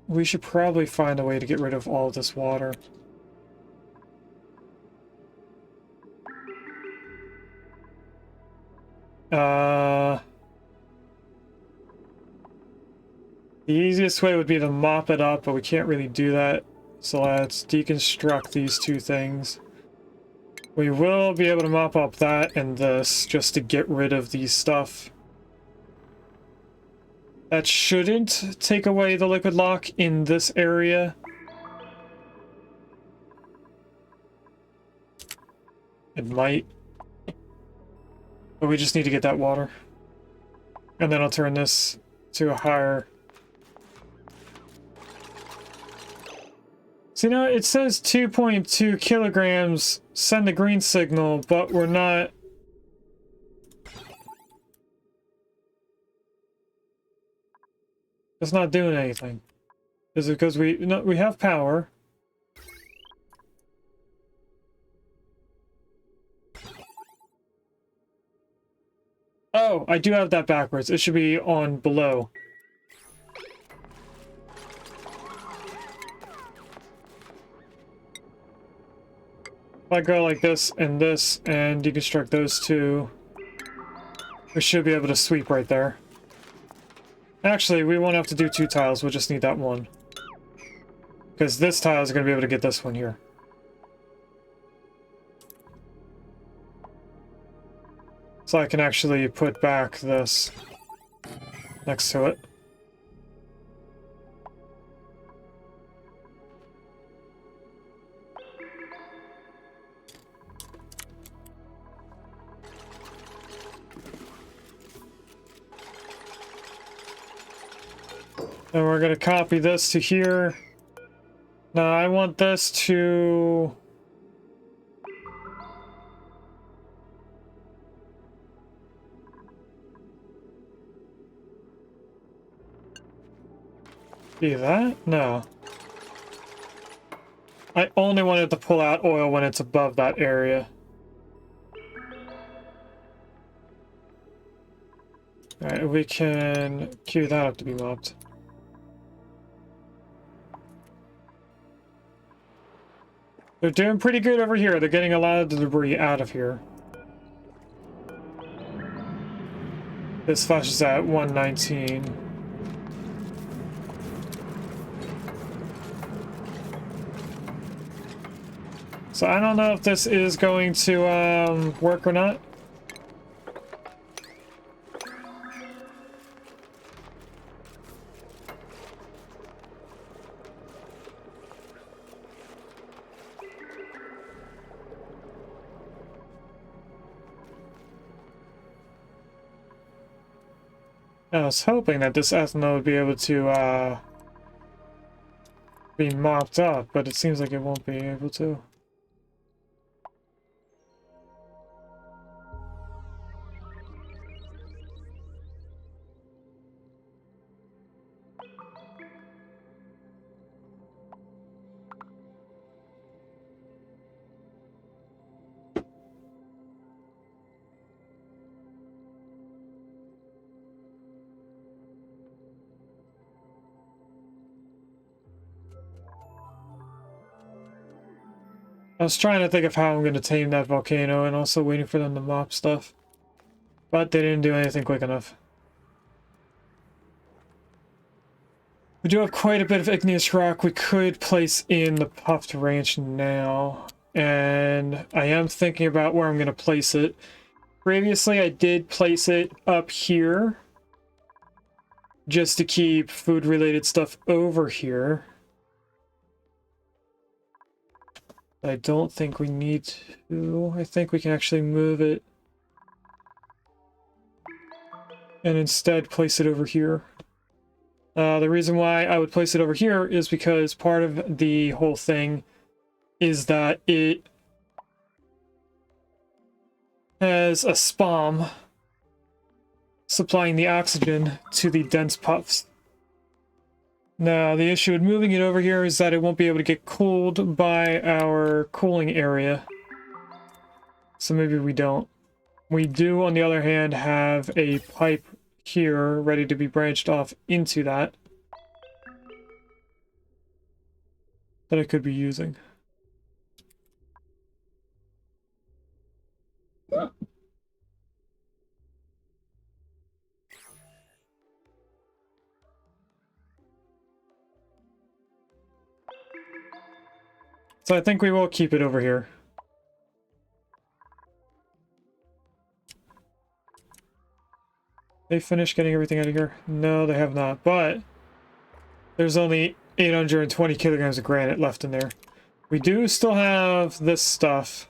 Speaker 1: We should probably find a way to get rid of all of this water. The easiest way would be to mop it up, but we can't really do that. So let's deconstruct these two things. We will be able to mop up that and this just to get rid of these stuff. That shouldn't take away the liquid lock in this area. It might. But we just need to get that water. And then I'll turn this to a higher. See, now it says 2.2 kilograms, send the green signal, but we're not. It's not doing anything. Is it because we have power? Oh, I do have that backwards. It should be on below. If I go like this and deconstruct those two, we should be able to sweep right there. Actually, we won't have to do two tiles, we'll just need that one. Because this tile is going to be able to get this one here. So I can actually put back this next to it. And we're going to copy this to here. Now I want this to... be that? No. I only wanted to pull out oil when it's above that area. Alright, we can queue that up to be mopped. They're doing pretty good over here. They're getting a lot of the debris out of here. This flashes at 119. So I don't know if this is going to work or not. I was hoping that this ethanol would be able to be mopped up, but it seems like it won't be able to. I was trying to think of how I'm going to tame that volcano and also waiting for them to mop stuff. But they didn't do anything quick enough. We do have quite a bit of igneous rock we could place in the Puffed Ranch now. And I am thinking about where I'm going to place it. Previously, I did place it up here. Just to keep food-related stuff over here. I don't think we need to. I think we can actually move it. And instead place it over here. The reason why I would place it over here is because part of the whole thing is that it has a spom supplying the oxygen to the dense puffs. Now, the issue with moving it over here is that it won't be able to get cooled by our cooling area. So maybe we don't. We do, on the other hand, have a pipe here ready to be branched off into that I could be using. So I think we will keep it over here. They finished getting everything out of here? No, they have not, but there's only 820 kilograms of granite left in there. We do still have this stuff.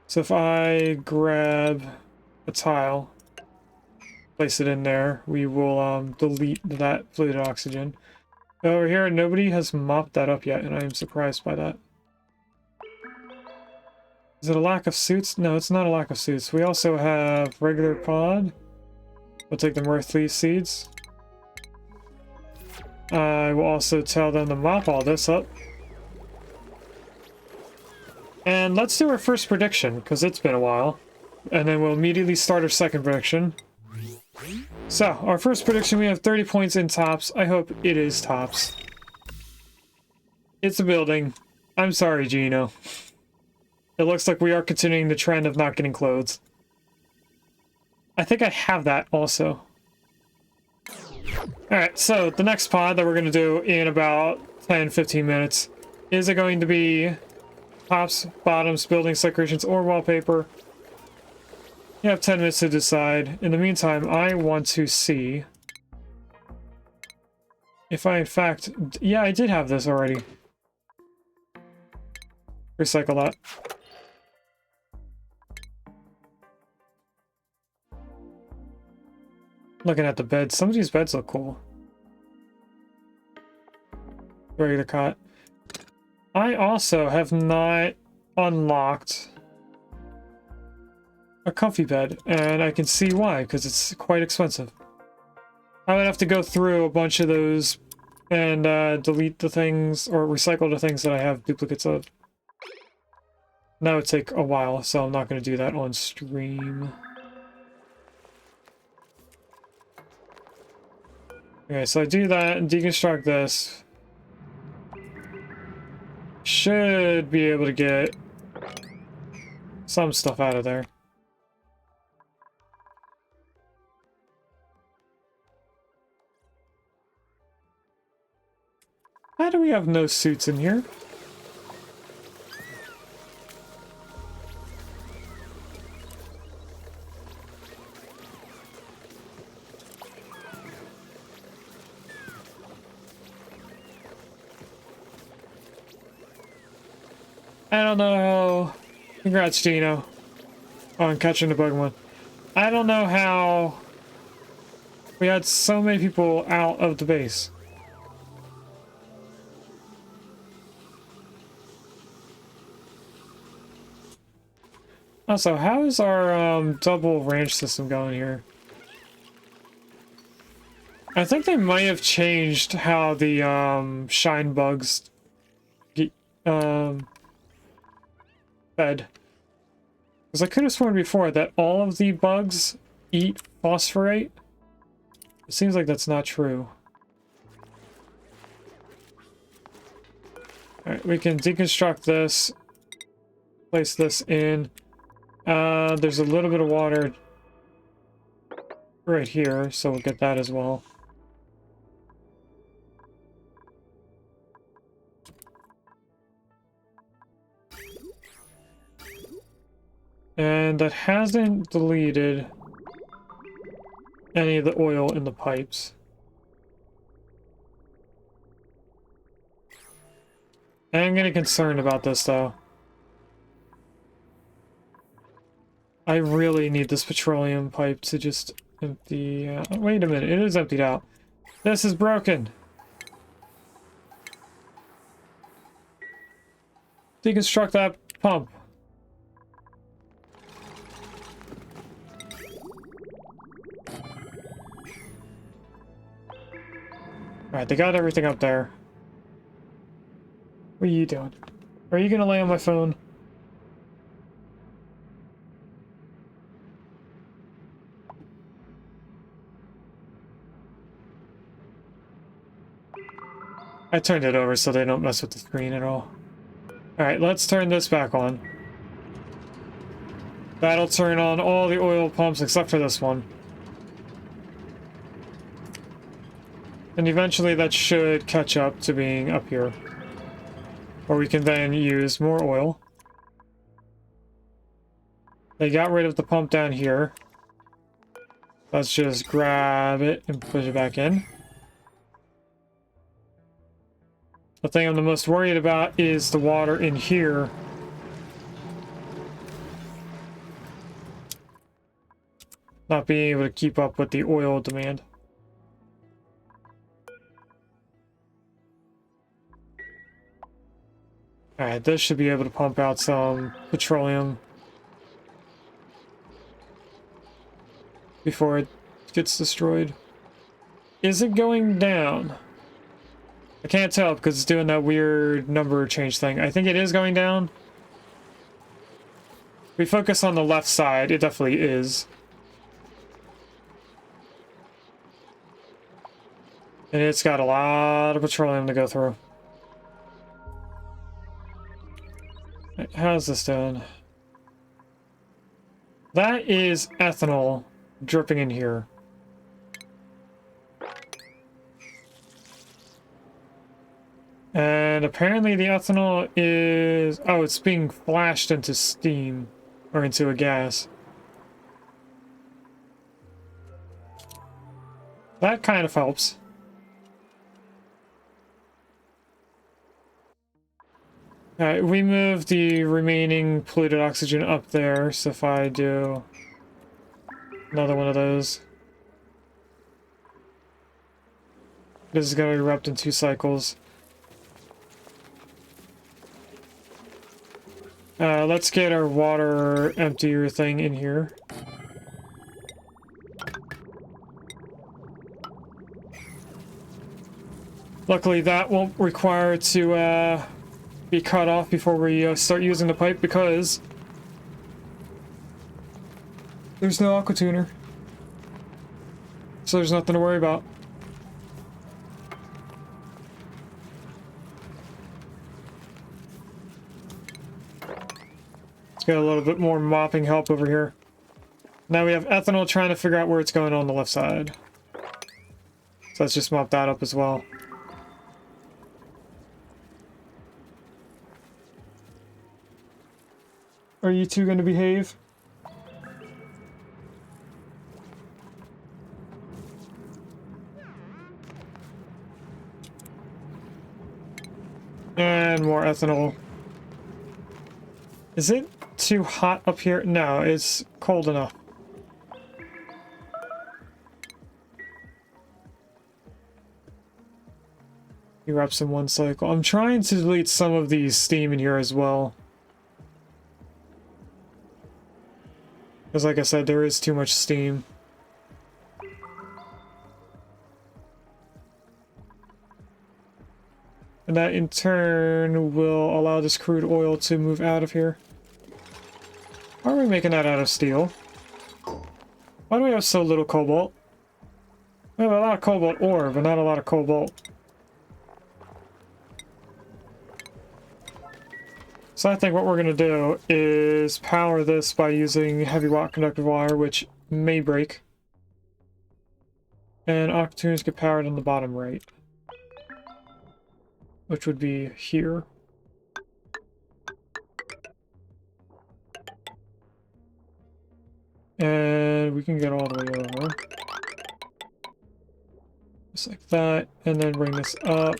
Speaker 1: So if I grab a tile, place it in there, we will delete that fluid oxygen. Over here, nobody has mopped that up yet, and I am surprised by that. Is it a lack of suits? No, it's not a lack of suits. We also have regular pod. We'll take the Mirthleaf seeds. I will also tell them to mop all this up. And let's do our first prediction, because it's been a while. And then we'll immediately start our second prediction. So, our first prediction, we have 30 points in tops. I hope it is tops. It's a building. I'm sorry, Gino. It looks like we are continuing the trend of not getting clothes. I think I have that also. Alright, so the next pod that we're going to do in about 10-15 minutes is it going to be tops, bottoms, buildings, decorations, or wallpaper? You have 10 minutes to decide. In the meantime, I want to see if I, in fact... Yeah, I did have this already. Recycle that. Looking at the beds. Some of these beds look cool. Regular cot. I also have not unlocked a comfy bed, and I can see why, because it's quite expensive. I would have to go through a bunch of those and delete the things, or recycle the things that I have duplicates of. That would take a while, so I'm not going to do that on stream. Okay, so I do that and deconstruct this. Should be able to get some stuff out of there. How do we have no suits in here? I don't know how... Congrats, Gino, on catching the Pokemon. I don't know how we had so many people out of the base. Also, how is our double ranch system going here? I think they might have changed how the shine bugs get fed. Because I could have sworn before that all of the bugs eat phosphorate. It seems like that's not true. Alright, we can deconstruct this. Place this in. There's a little bit of water right here, so we'll get that as well. And that hasn't deleted any of the oil in the pipes. I'm getting concerned about this, though. I really need this petroleum pipe to just empty out. Oh, wait a minute, it is emptied out. This is broken. Deconstruct that pump. Alright, they got everything up there. What are you doing? Are you gonna lay on my phone? I turned it over so they don't mess with the screen at all. Alright, let's turn this back on. That'll turn on all the oil pumps except for this one. And eventually that should catch up to being up here. Or we can then use more oil. They got rid of the pump down here. Let's just grab it and put it back in. The thing I'm the most worried about is the water in here. Not being able to keep up with the oil demand. Alright, this should be able to pump out some petroleum before it gets destroyed. Is it going down? I can't tell because it's doing that weird number change thing. I think it is going down. If we focus on the left side, it definitely is. And it's got a lot of petroleum to go through. How's this doing? That is ethanol dripping in here. And apparently the ethanol is... oh, it's being flashed into steam. Or into a gas. That kind of helps. Alright, we moved the remaining polluted oxygen up there, so if I do another one of those, this is going to erupt in 2 cycles. Let's get our water emptier thing in here. Luckily that won't require to be cut off before we start using the pipe because there's no aqua tuner. So there's nothing to worry about. Let's get a little bit more mopping help over here. Now we have ethanol trying to figure out where it's going on the left side. So let's just mop that up as well. Are you two going to behave? And more ethanol. Is it too hot up here? No, it's cold enough. Erupts in 1 cycle. I'm trying to delete some of the steam in here as well. Because like I said, there is too much steam. And that in turn will allow this crude oil to move out of here. Why are we making that out of steel? Why do we have so little cobalt? We have a lot of cobalt ore, but not a lot of cobalt. So I think what we're going to do is power this by using heavy rock conductive wire, which may break. And opportunities get powered on the bottom right, which would be here. And we can get all the way over. Just like that, and then bring this up.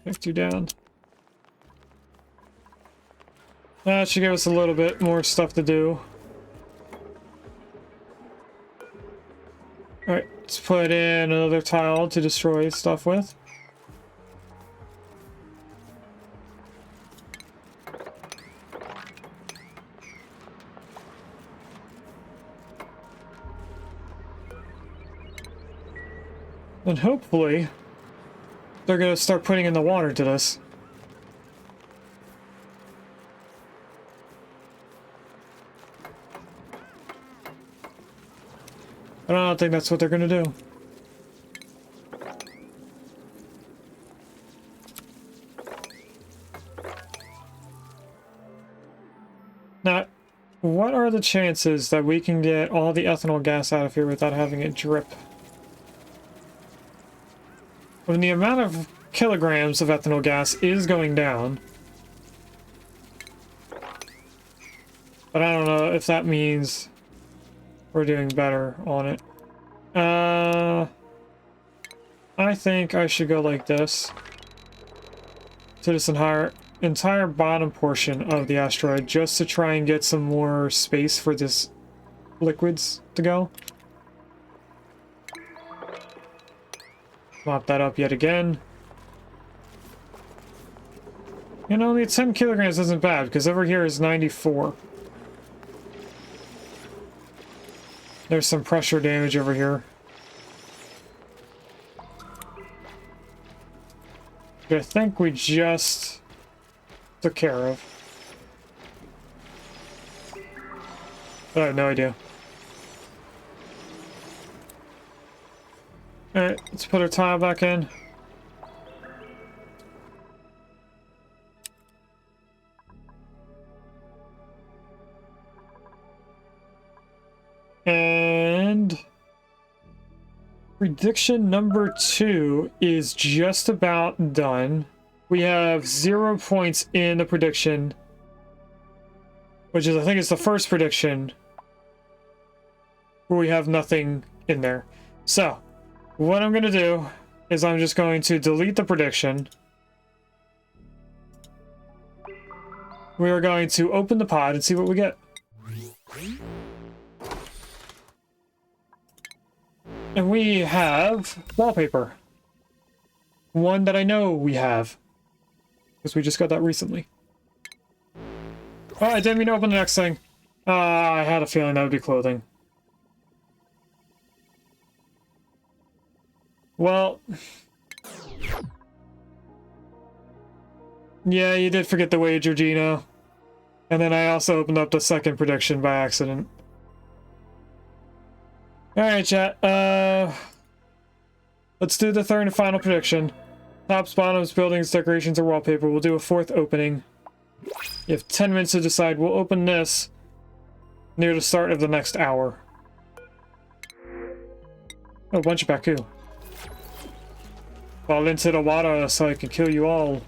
Speaker 1: Lift you down. That should give us a little bit more stuff to do. Alright, let's put in another tile to destroy stuff with. And hopefully, they're going to start putting in the water to this. I don't think that's what they're going to do. Now, what are the chances that we can get all the ethanol gas out of here without having it drip? When the amount of kilograms of ethanol gas is going down, but I don't know if that means we're doing better on it. I think I should go like this to this entire bottom portion of the asteroid, just to try and get some more space for this liquids to go. Mop that up yet again. You know, only 10 kilograms isn't bad, because over here is 94. There's some pressure damage over here. But I think we just took care of. But I have no idea. Alright, let's put our tile back in. And prediction number 2 is just about done. We have 0 points in the prediction, which is, I think it's the first prediction where we have nothing in there. So, what I'm going to do is I'm just going to delete the prediction. We are going to open the pod and see what we get. And we have wallpaper. One that I know we have, because we just got that recently. Oh, I didn't mean to open the next thing. I had a feeling that would be clothing. Well, yeah, you did forget the wager, Gino. And then I also opened up the second prediction by accident. Alright, chat. Let's do the third and final prediction. Tops, bottoms, buildings, decorations, or wallpaper. We'll do a fourth opening. You have 10 minutes to decide. We'll open this near the start of the next hour. Oh, a bunch of Baku. Fall into the water so I can kill you all.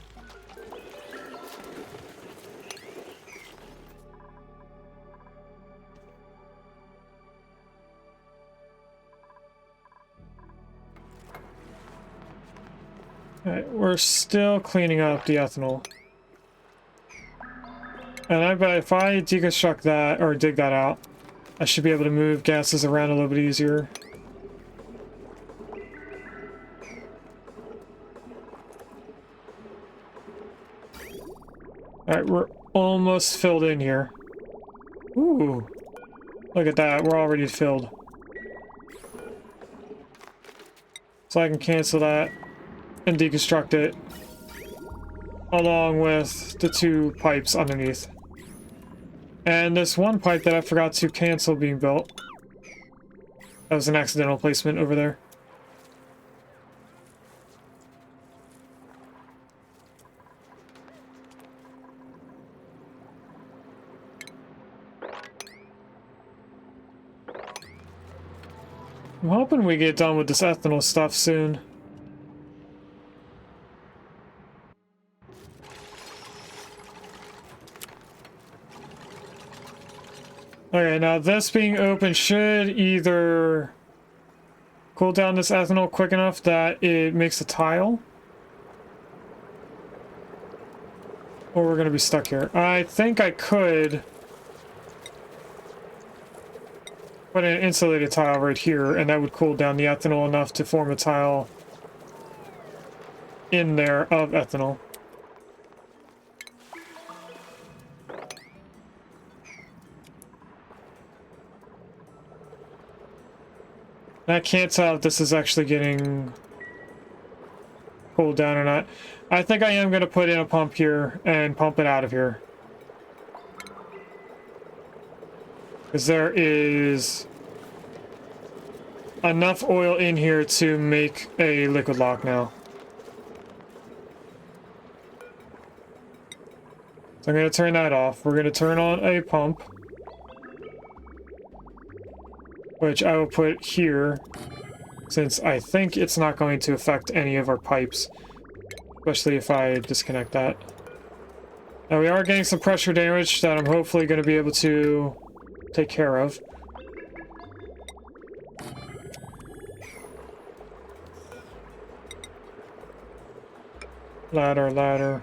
Speaker 1: Alright, we're still cleaning up the ethanol. And I bet if I deconstruct that, or dig that out, I should be able to move gases around a little bit easier. Alright, we're almost filled in here. Ooh. Look at that, we're already filled. So I can cancel that and deconstruct it, along with the 2 pipes underneath. And this one pipe that I forgot to cancel being built. That was an accidental placement over there. I'm hoping we get done with this ethanol stuff soon. Okay, now this being open should either cool down this ethanol quick enough that it makes a tile, or we're gonna be stuck here. I think I could put an insulated tile right here, and that would cool down the ethanol enough to form a tile in there of ethanol. I can't tell if this is actually getting cooled down or not. I think I am going to put in a pump here and pump it out of here. Because there is enough oil in here to make a liquid lock now. So I'm going to turn that off. We're going to turn on a pump, which I will put here, since I think it's not going to affect any of our pipes, especially if I disconnect that. Now we are getting some pressure damage that I'm hopefully going to be able to take care of. Ladder, ladder.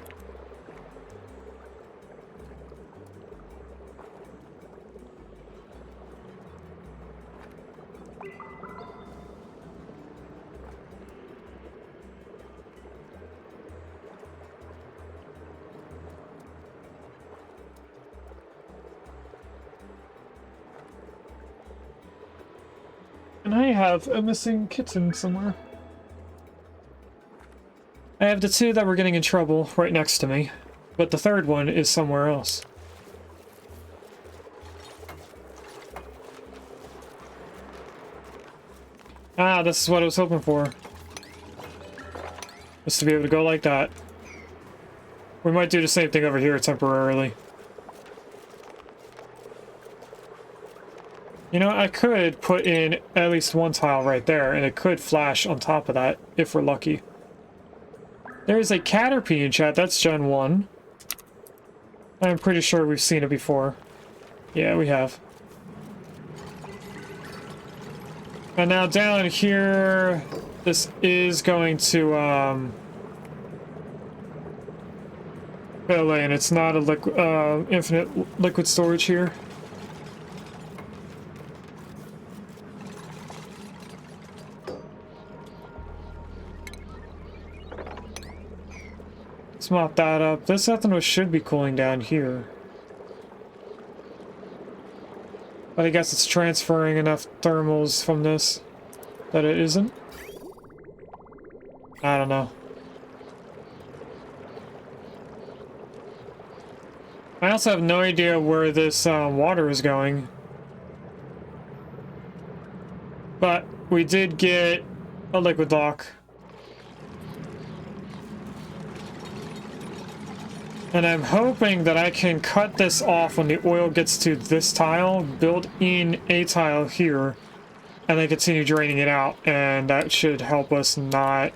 Speaker 1: And I have a missing kitten somewhere. I have the two that were getting in trouble right next to me, but the third one is somewhere else. Ah, this is what I was hoping for. Just to be able to go like that. We might do the same thing over here temporarily. You know, I could put in at least one tile right there, and it could flash on top of that, if we're lucky. There's a Caterpie in chat, that's Gen 1. I'm pretty sure we've seen it before. Yeah, we have. And now down here, this is going to, fill in. It's not a infinite liquid storage here. Let's mop that up. This ethanol should be cooling down here. But I guess it's transferring enough thermals from this that it isn't. I don't know. I also have no idea where this water is going. But we did get a liquid lock. And I'm hoping that I can cut this off when the oil gets to this tile, build in a tile here, and then continue draining it out. And that should help us not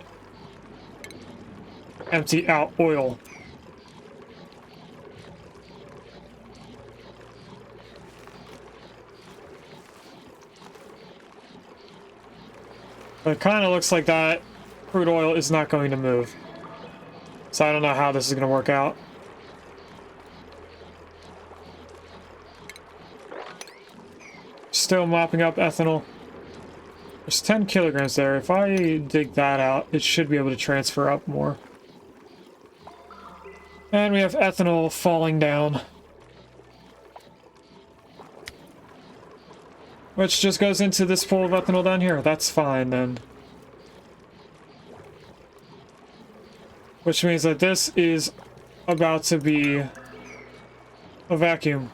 Speaker 1: empty out oil. But it kind of looks like that crude oil is not going to move. So I don't know how this is going to work out. Still mopping up ethanol. There's 10 kilograms there. If I dig that out, it should be able to transfer up more. And we have ethanol falling down. Which just goes into this pool of ethanol down here. That's fine then. Which means that this is about to be a vacuum.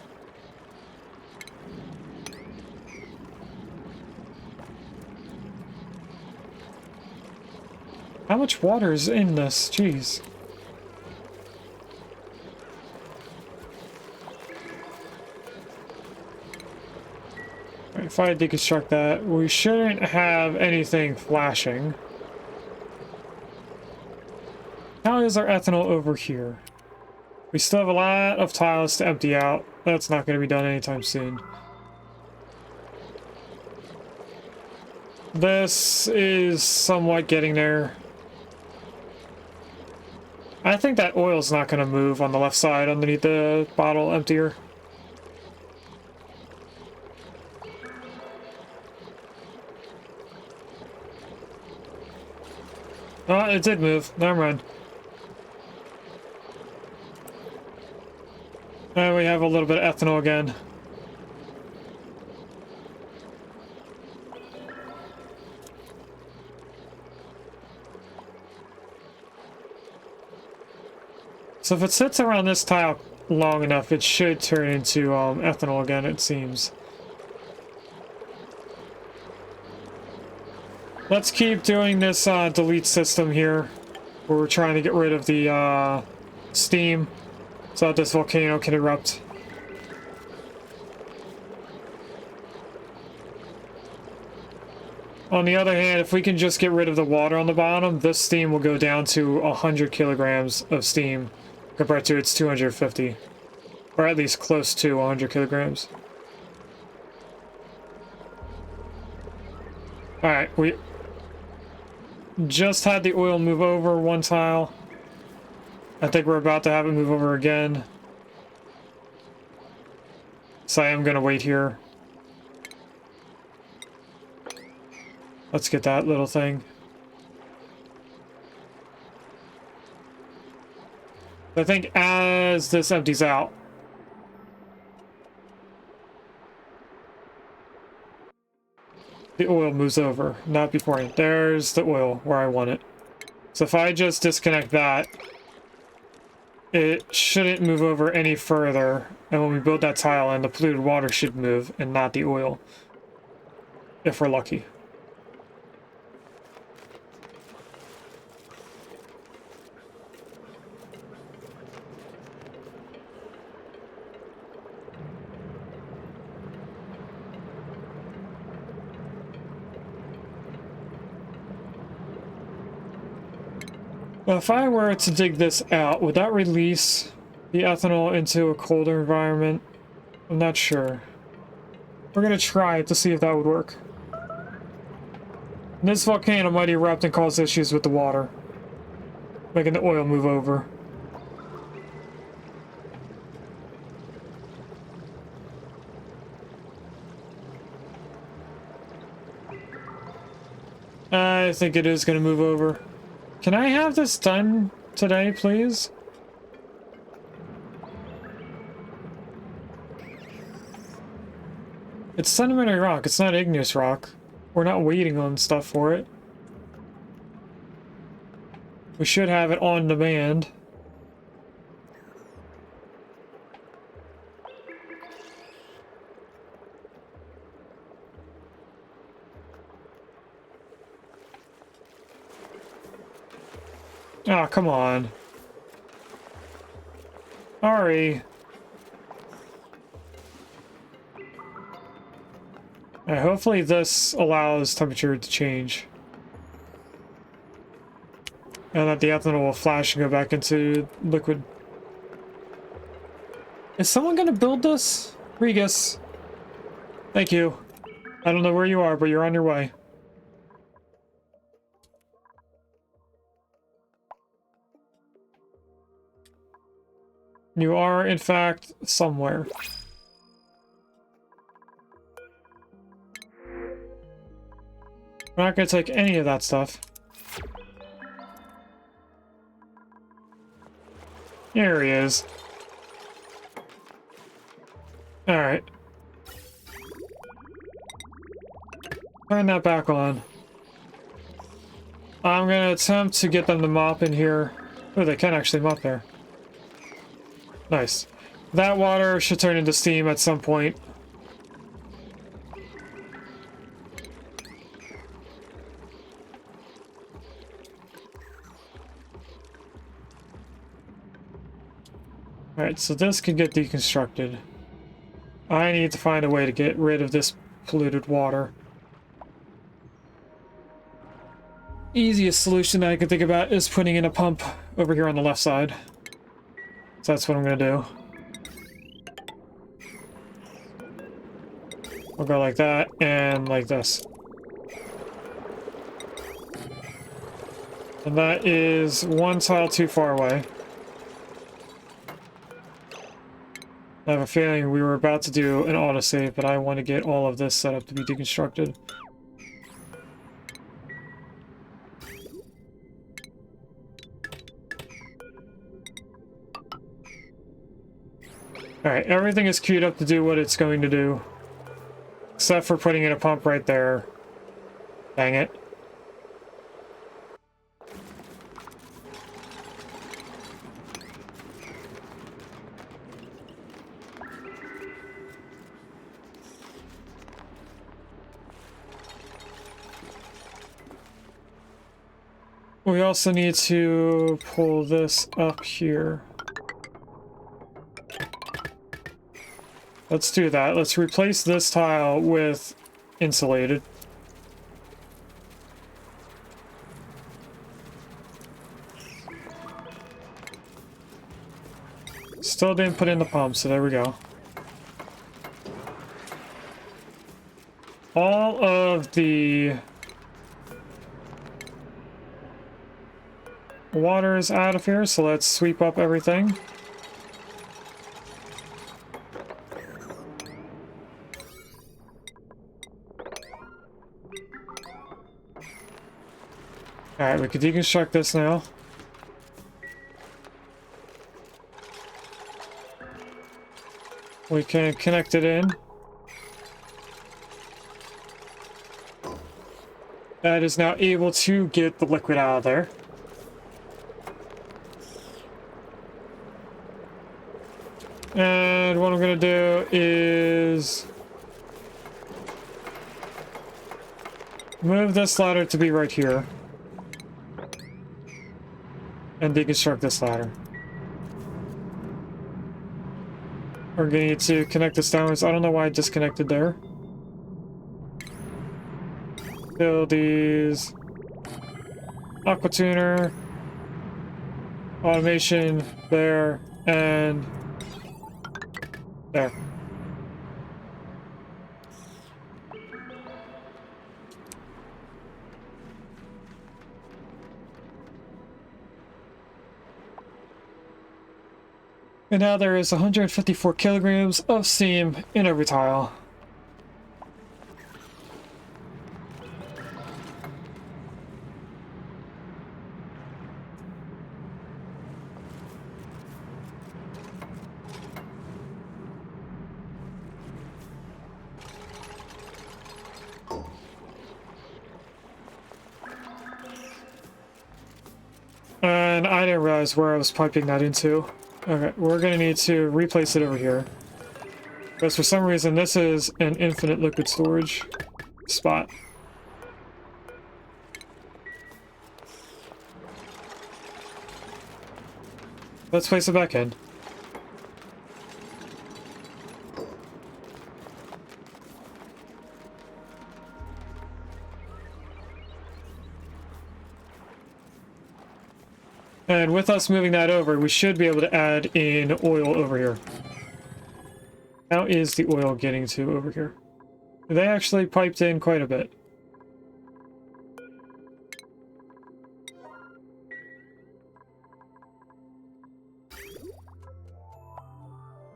Speaker 1: How much water is in this? Jeez. Alright, if I deconstruct that, we shouldn't have anything flashing. How is our ethanol over here? We still have a lot of tiles to empty out. That's not going to be done anytime soon. This is somewhat getting there. I think that oil's not going to move on the left side underneath the bottle emptier. Oh, it did move. Never mind. And we have a little bit of ethanol again. So if it sits around this tile long enough, it should turn into ethanol again, it seems. Let's keep doing this delete system here, where we're trying to get rid of the steam so that this volcano can erupt. On the other hand, if we can just get rid of the water on the bottom, this steam will go down to 100 kilograms of steam compared to its 250. Or at least close to 100 kilograms. Alright, we just had the oil move over one tile. I think we're about to have it move over again. So I am going to wait here. Let's get that little thing. I think as this empties out, the oil moves over, not beforehand. There's the oil where I want it. So if I just disconnect that, it shouldn't move over any further. And when we build that tile in, the polluted water should move and not the oil. If we're lucky. Well, if I were to dig this out, would that release the ethanol into a colder environment? I'm not sure. We're gonna try it to see if that would work. And this volcano might erupt and cause issues with the water, making the oil move over. I think it is gonna move over. Can I have this done today, please? It's sedimentary rock, it's not igneous rock. We're not waiting on stuff for it. We should have it on demand. Oh, come on. Sorry. Hopefully this allows temperature to change. And that the ethanol will flash and go back into liquid. Is someone gonna build this? Regis. Thank you. I don't know where you are, but you're on your way. You are, in fact, somewhere. We're not going to take any of that stuff. There he is. Alright. Turn that back on. I'm going to attempt to get them to mop in here. Oh, they can actually mop there. Nice. That water should turn into steam at some point. Alright, so this can get deconstructed. I need to find a way to get rid of this polluted water. Easiest solution I can think about is putting in a pump over here on the left side. So that's what I'm gonna do. We'll go like that and like this. And that is one tile too far away. I have a feeling we were about to do an autosave, but I want to get all of this set up to be deconstructed. Alright, everything is queued up to do what it's going to do. Except for putting in a pump right there. Dang it. We also need to pull this up here. Let's do that. Let's replace this tile with insulated. Still didn't put in the pump, so there we go. All of the water is out of here, so let's sweep up everything. Alright, we can deconstruct this now. We can connect it in. That is now able to get the liquid out of there. And what I'm going to do is move this ladder to be right here. And deconstruct this ladder. We're going to need to connect this downwards. I don't know why I disconnected there. Build these. Aqua tuner. Automation there. And there. And now there is 154 kilograms of steam in every tile. And I didn't realize where I was piping that into. Okay, we're gonna need to replace it over here. Because for some reason this is an infinite liquid storage spot. Let's place it back in. And with us moving that over, we should be able to add in oil over here. How is the oil getting to over here? They actually piped in quite a bit.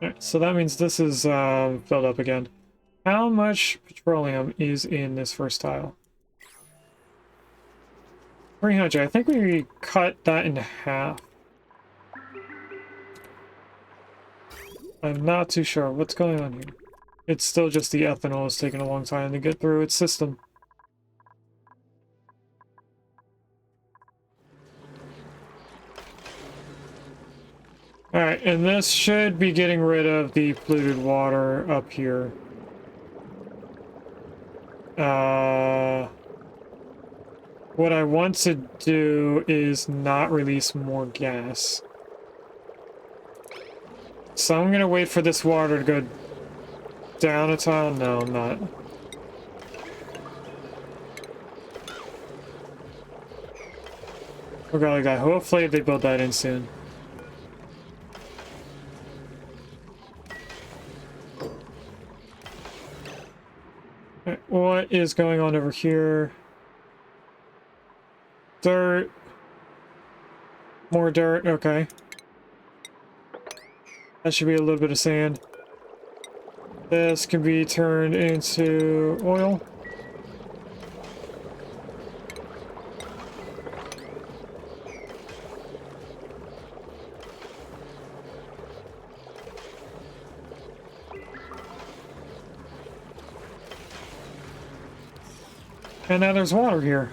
Speaker 1: Alright, so that means this is filled up again. How much petroleum is in this first tile? 300. I think we cut that in half. I'm not too sure what's going on here. It's still just the ethanol is taking a long time to get through its system. Alright, and this should be getting rid of the polluted water up here. What I want to do is not release more gas. So I'm gonna wait for this water to go down a tile. No, I'm not. We'll go like that. Hopefully they build that in soon. Alright, what is going on over here? Dirt. More dirt, okay. That should be a little bit of sand. This can be turned into oil. And now there's water here.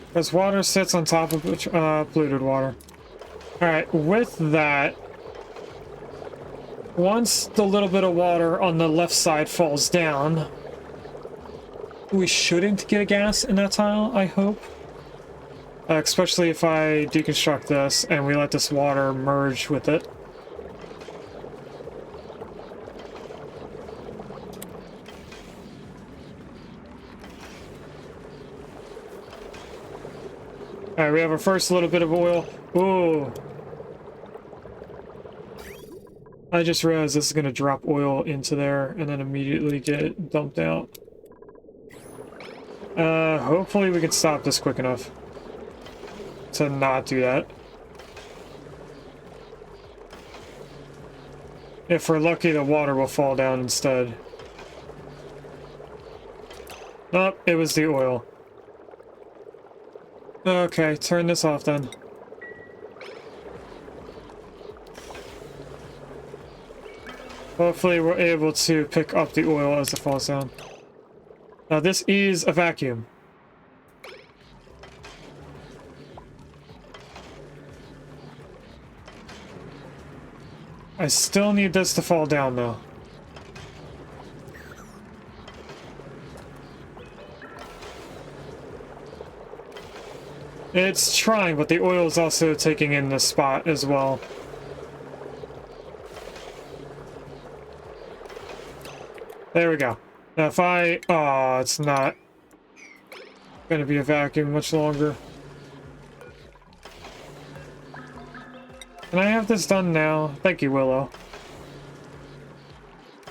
Speaker 1: Because water sits on top of polluted water. Alright, with that, once the little bit of water on the left side falls down, we shouldn't get a gas in that tile, I hope. Especially if I deconstruct this and we let this water merge with it. Alright, we have our first little bit of oil. Ooh. I just realized this is going to drop oil into there and then immediately get dumped out. Hopefully we can stop this quick enough to not do that. If we're lucky, the water will fall down instead. Nope, it was the oil. Okay, turn this off then. Hopefully we're able to pick up the oil as it falls down. Now this is a vacuum. I still need this to fall down though. It's trying, but the oil is also taking in the spot as well. There we go. Now if I... Oh, it's not going to be a vacuum much longer. Can I have this done now? Thank you, Willow.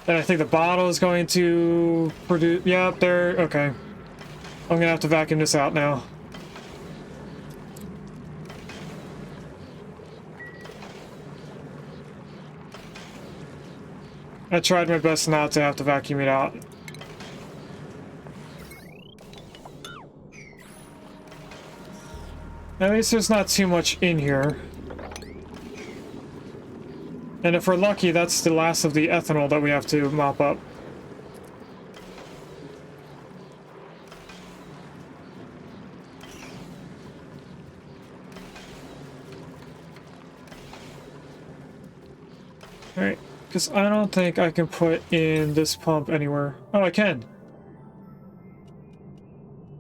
Speaker 1: And I think the bottle is going to produce... Yeah, there... Okay. I'm going to have to vacuum this out now. I tried my best not to have to vacuum it out. At least there's not too much in here. And if we're lucky, that's the last of the ethanol that we have to mop up. Alright. Because I don't think I can put in this pump anywhere. Oh, I can.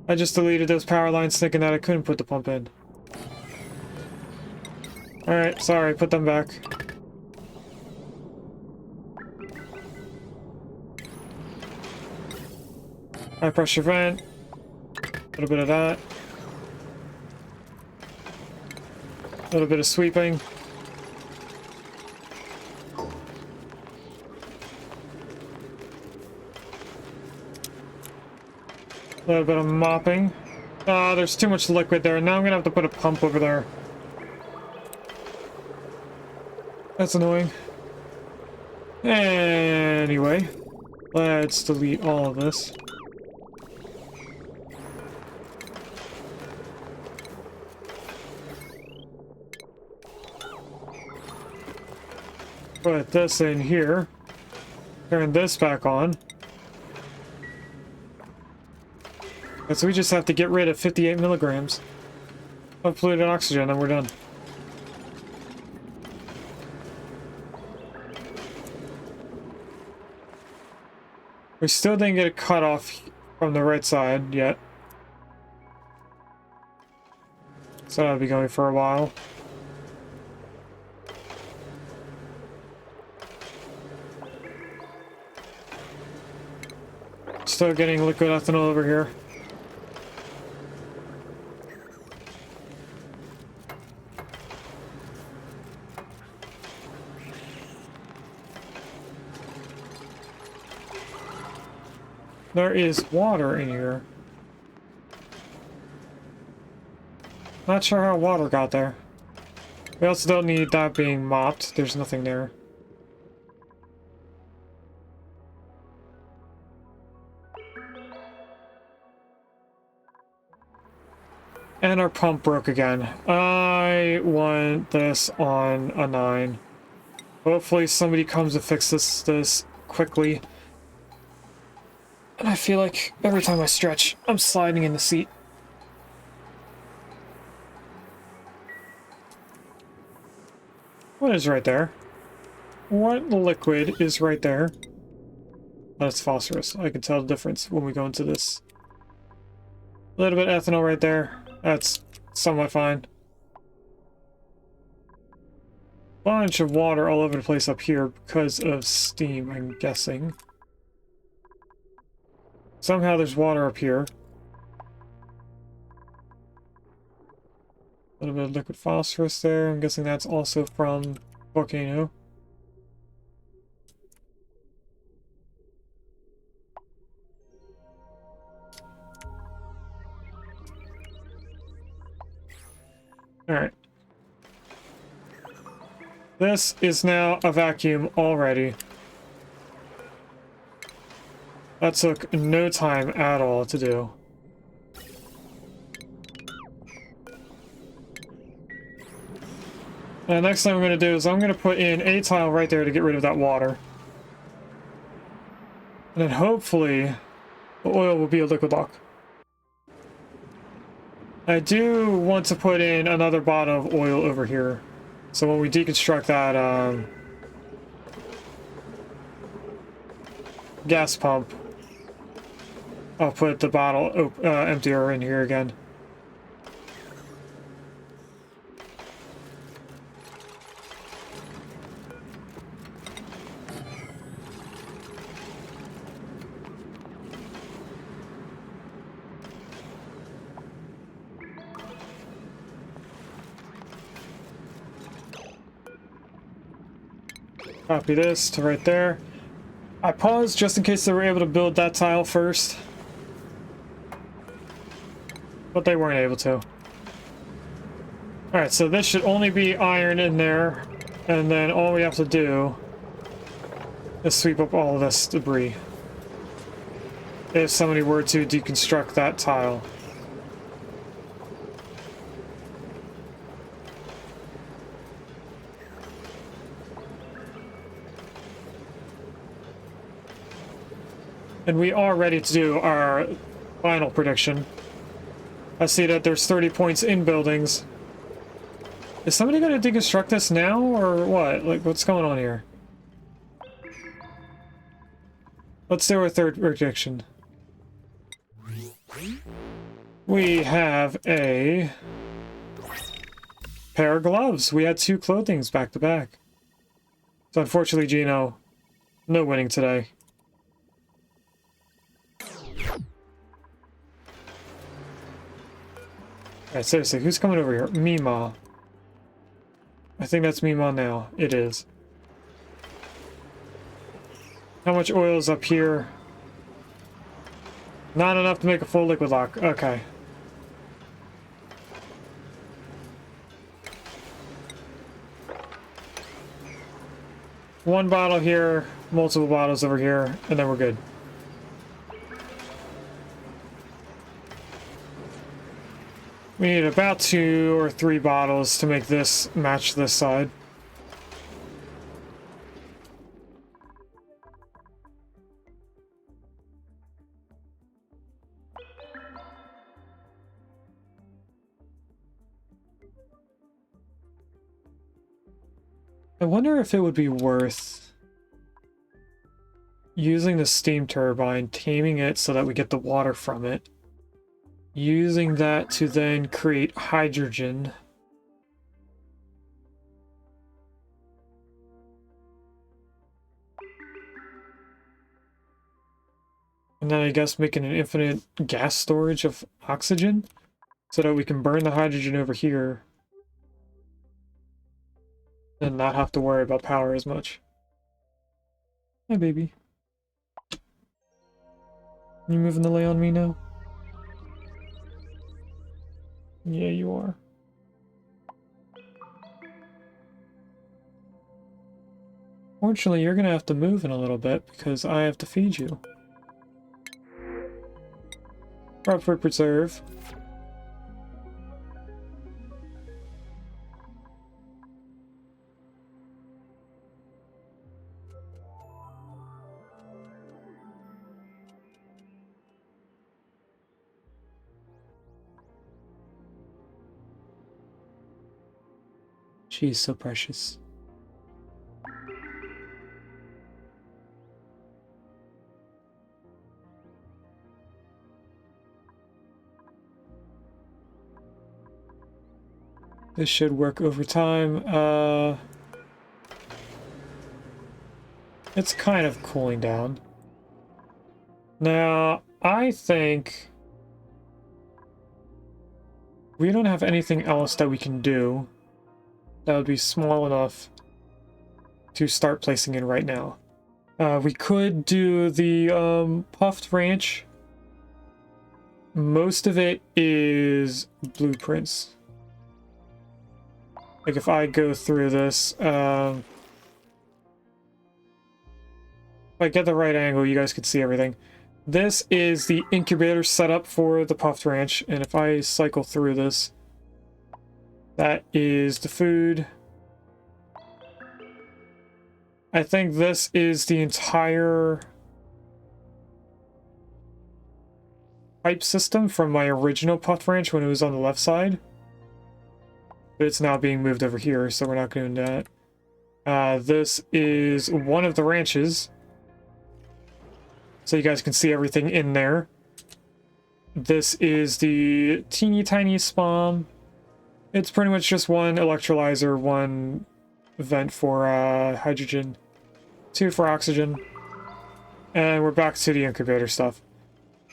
Speaker 1: I just deleted those power lines thinking that I couldn't put the pump in. Alright, sorry, put them back. High pressure vent. A little bit of that. A little bit of sweeping. A little bit of mopping. There's too much liquid there. Now I'm gonna have to put a pump over there. That's annoying. Anyway, let's delete all of this. Put this in here. Turn this back on. And so we just have to get rid of 58 milligrams of polluted oxygen and we're done. We still didn't get a cutoff from the right side yet. So that'll be going for a while. Still getting liquid ethanol over here. There is water in here. Not sure how water got there. We also don't need that being mopped. There's nothing there. And our pump broke again. I want this on a 9. Hopefully somebody comes to fix this quickly. And I feel like every time I stretch, I'm sliding in the seat. What is right there? What liquid is right there? That's phosphorus. I can tell the difference when we go into this. A little bit of ethanol right there. That's somewhat fine. Bunch of water all over the place up here because of steam, I'm guessing. Somehow there's water up here. A little bit of liquid phosphorus there. I'm guessing that's also from Volcano. Alright. This is now a vacuum already. That took no time at all to do. And the next thing I'm going to do is I'm going to put in a tile right there to get rid of that water. And then hopefully the oil will be a liquid lock. I do want to put in another bottle of oil over here. So when we deconstruct that gas pump, I'll put the bottle emptier in here again. Copy this to right there. I paused just in case they were able to build that tile first. But they weren't able to. Alright, so this should only be iron in there. And then all we have to do is sweep up all of this debris. If somebody were to deconstruct that tile. And we are ready to do our final prediction. I see that there's 30 points in buildings. Is somebody going to deconstruct this now, or what? Like, what's going on here? Let's do our third prediction. We have a pair of gloves. We had 2 clothings back to back. So unfortunately, Gino, no winning today. Alright, seriously, who's coming over here? Mima. I think that's Mima now. It is. How much oil is up here? Not enough to make a full liquid lock. Okay. One bottle here, multiple bottles over here, and then we're good. We need about 2 or 3 bottles to make this match this side. I wonder if it would be worth using the steam turbine, taming it so that we get the water from it. Using that to then create hydrogen. And then I guess making an infinite gas storage of oxygen so that we can burn the hydrogen over here and not have to worry about power as much. Hi, baby. You moving the lay on me now? Yeah, you are. Fortunately, you're gonna have to move in a little bit because I have to feed you. Proper preserve. She's so precious. This should work over time. It's kind of cooling down. Now, I think we don't have anything else that we can do that would be small enough to start placing in right now. We could do the puffed ranch. Most of it is blueprints. Like if I go through this, if I get the right angle, you guys could see everything. This is the incubator setup for the puffed ranch, and if I cycle through this, that is the food. I think this is the entire pipe system from my original puffed ranch when it was on the left side. But it's now being moved over here, so we're not doing that. This is one of the ranches. So you guys can see everything in there. This is the teeny tiny spawn. It's pretty much just one electrolyzer, one vent for hydrogen, 2 for oxygen. And we're back to the incubator stuff.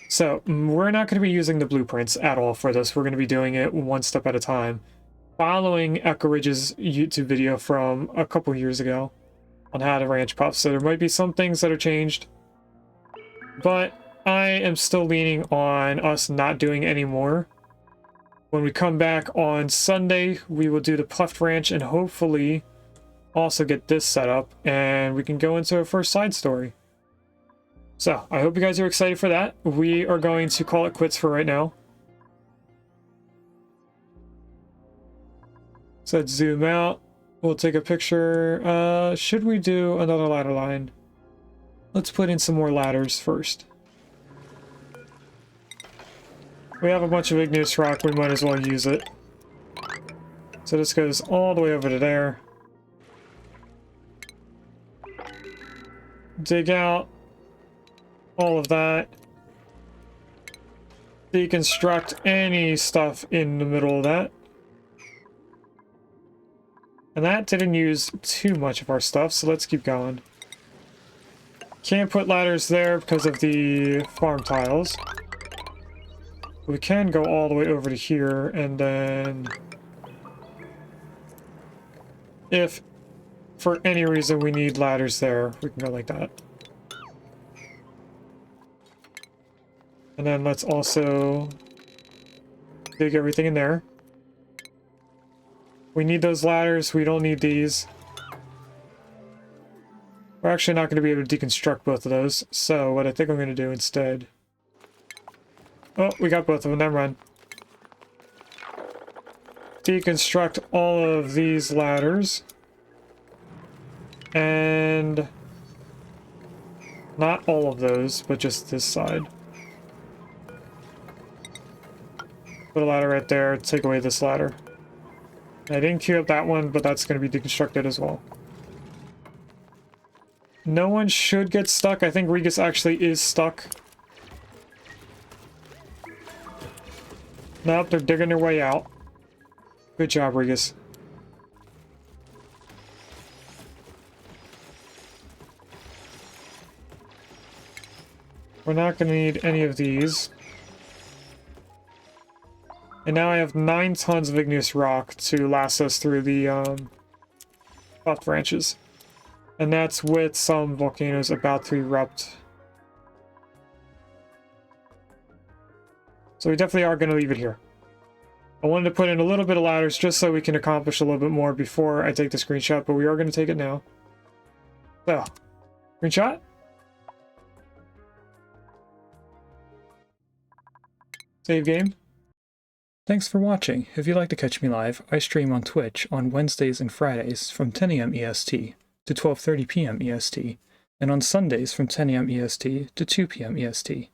Speaker 1: So we're not going to be using the blueprints at all for this. We're going to be doing it one step at a time, following Echo Ridge's YouTube video from a couple years ago on how to ranch puff. So there might be some things that are changed, but I am still leaning on us not doing any more. When we come back on Sunday, we will do the puffed ranch and hopefully also get this set up, and we can go into our first side story. So I hope you guys are excited for that. We are going to call it quits for right now. So let's zoom out. We'll take a picture. Should we do another ladder line? Let's put in some more ladders first. We have a bunch of igneous rock. We might as well use it. So this goes all the way over to there. Dig out all of that. Deconstruct any stuff in the middle of that. And that didn't use too much of our stuff, so let's keep going. Can't put ladders there because of the farm tiles. We can go all the way over to here, and then if for any reason we need ladders there, we can go like that. And then let's also dig everything in there. We need those ladders, we don't need these. We're actually not going to be able to deconstruct both of those, so what I think I'm going to do instead... Oh, we got both of them, never mind. Deconstruct all of these ladders. And... not all of those, but just this side. Put a ladder right there, take away this ladder. I didn't queue up that one, but that's going to be deconstructed as well. No one should get stuck. I think Regis actually is stuck. Nope, they're digging their way out. Good job, Regis. We're not going to need any of these. And now I have 9 tons of igneous rock to last us through the puffed branches. And that's with some volcanoes about to erupt. So we definitely are going to leave it here. I wanted to put in a little bit of ladders just so we can accomplish a little bit more before I take the screenshot, but we are going to take it now. So, screenshot. Save game. Thanks for watching. If you'd like to catch me live, I stream on Twitch on Wednesdays and Fridays from 10 a.m. EST to 12:30 p.m. EST, and on Sundays from 10 a.m. EST to 2 p.m. EST.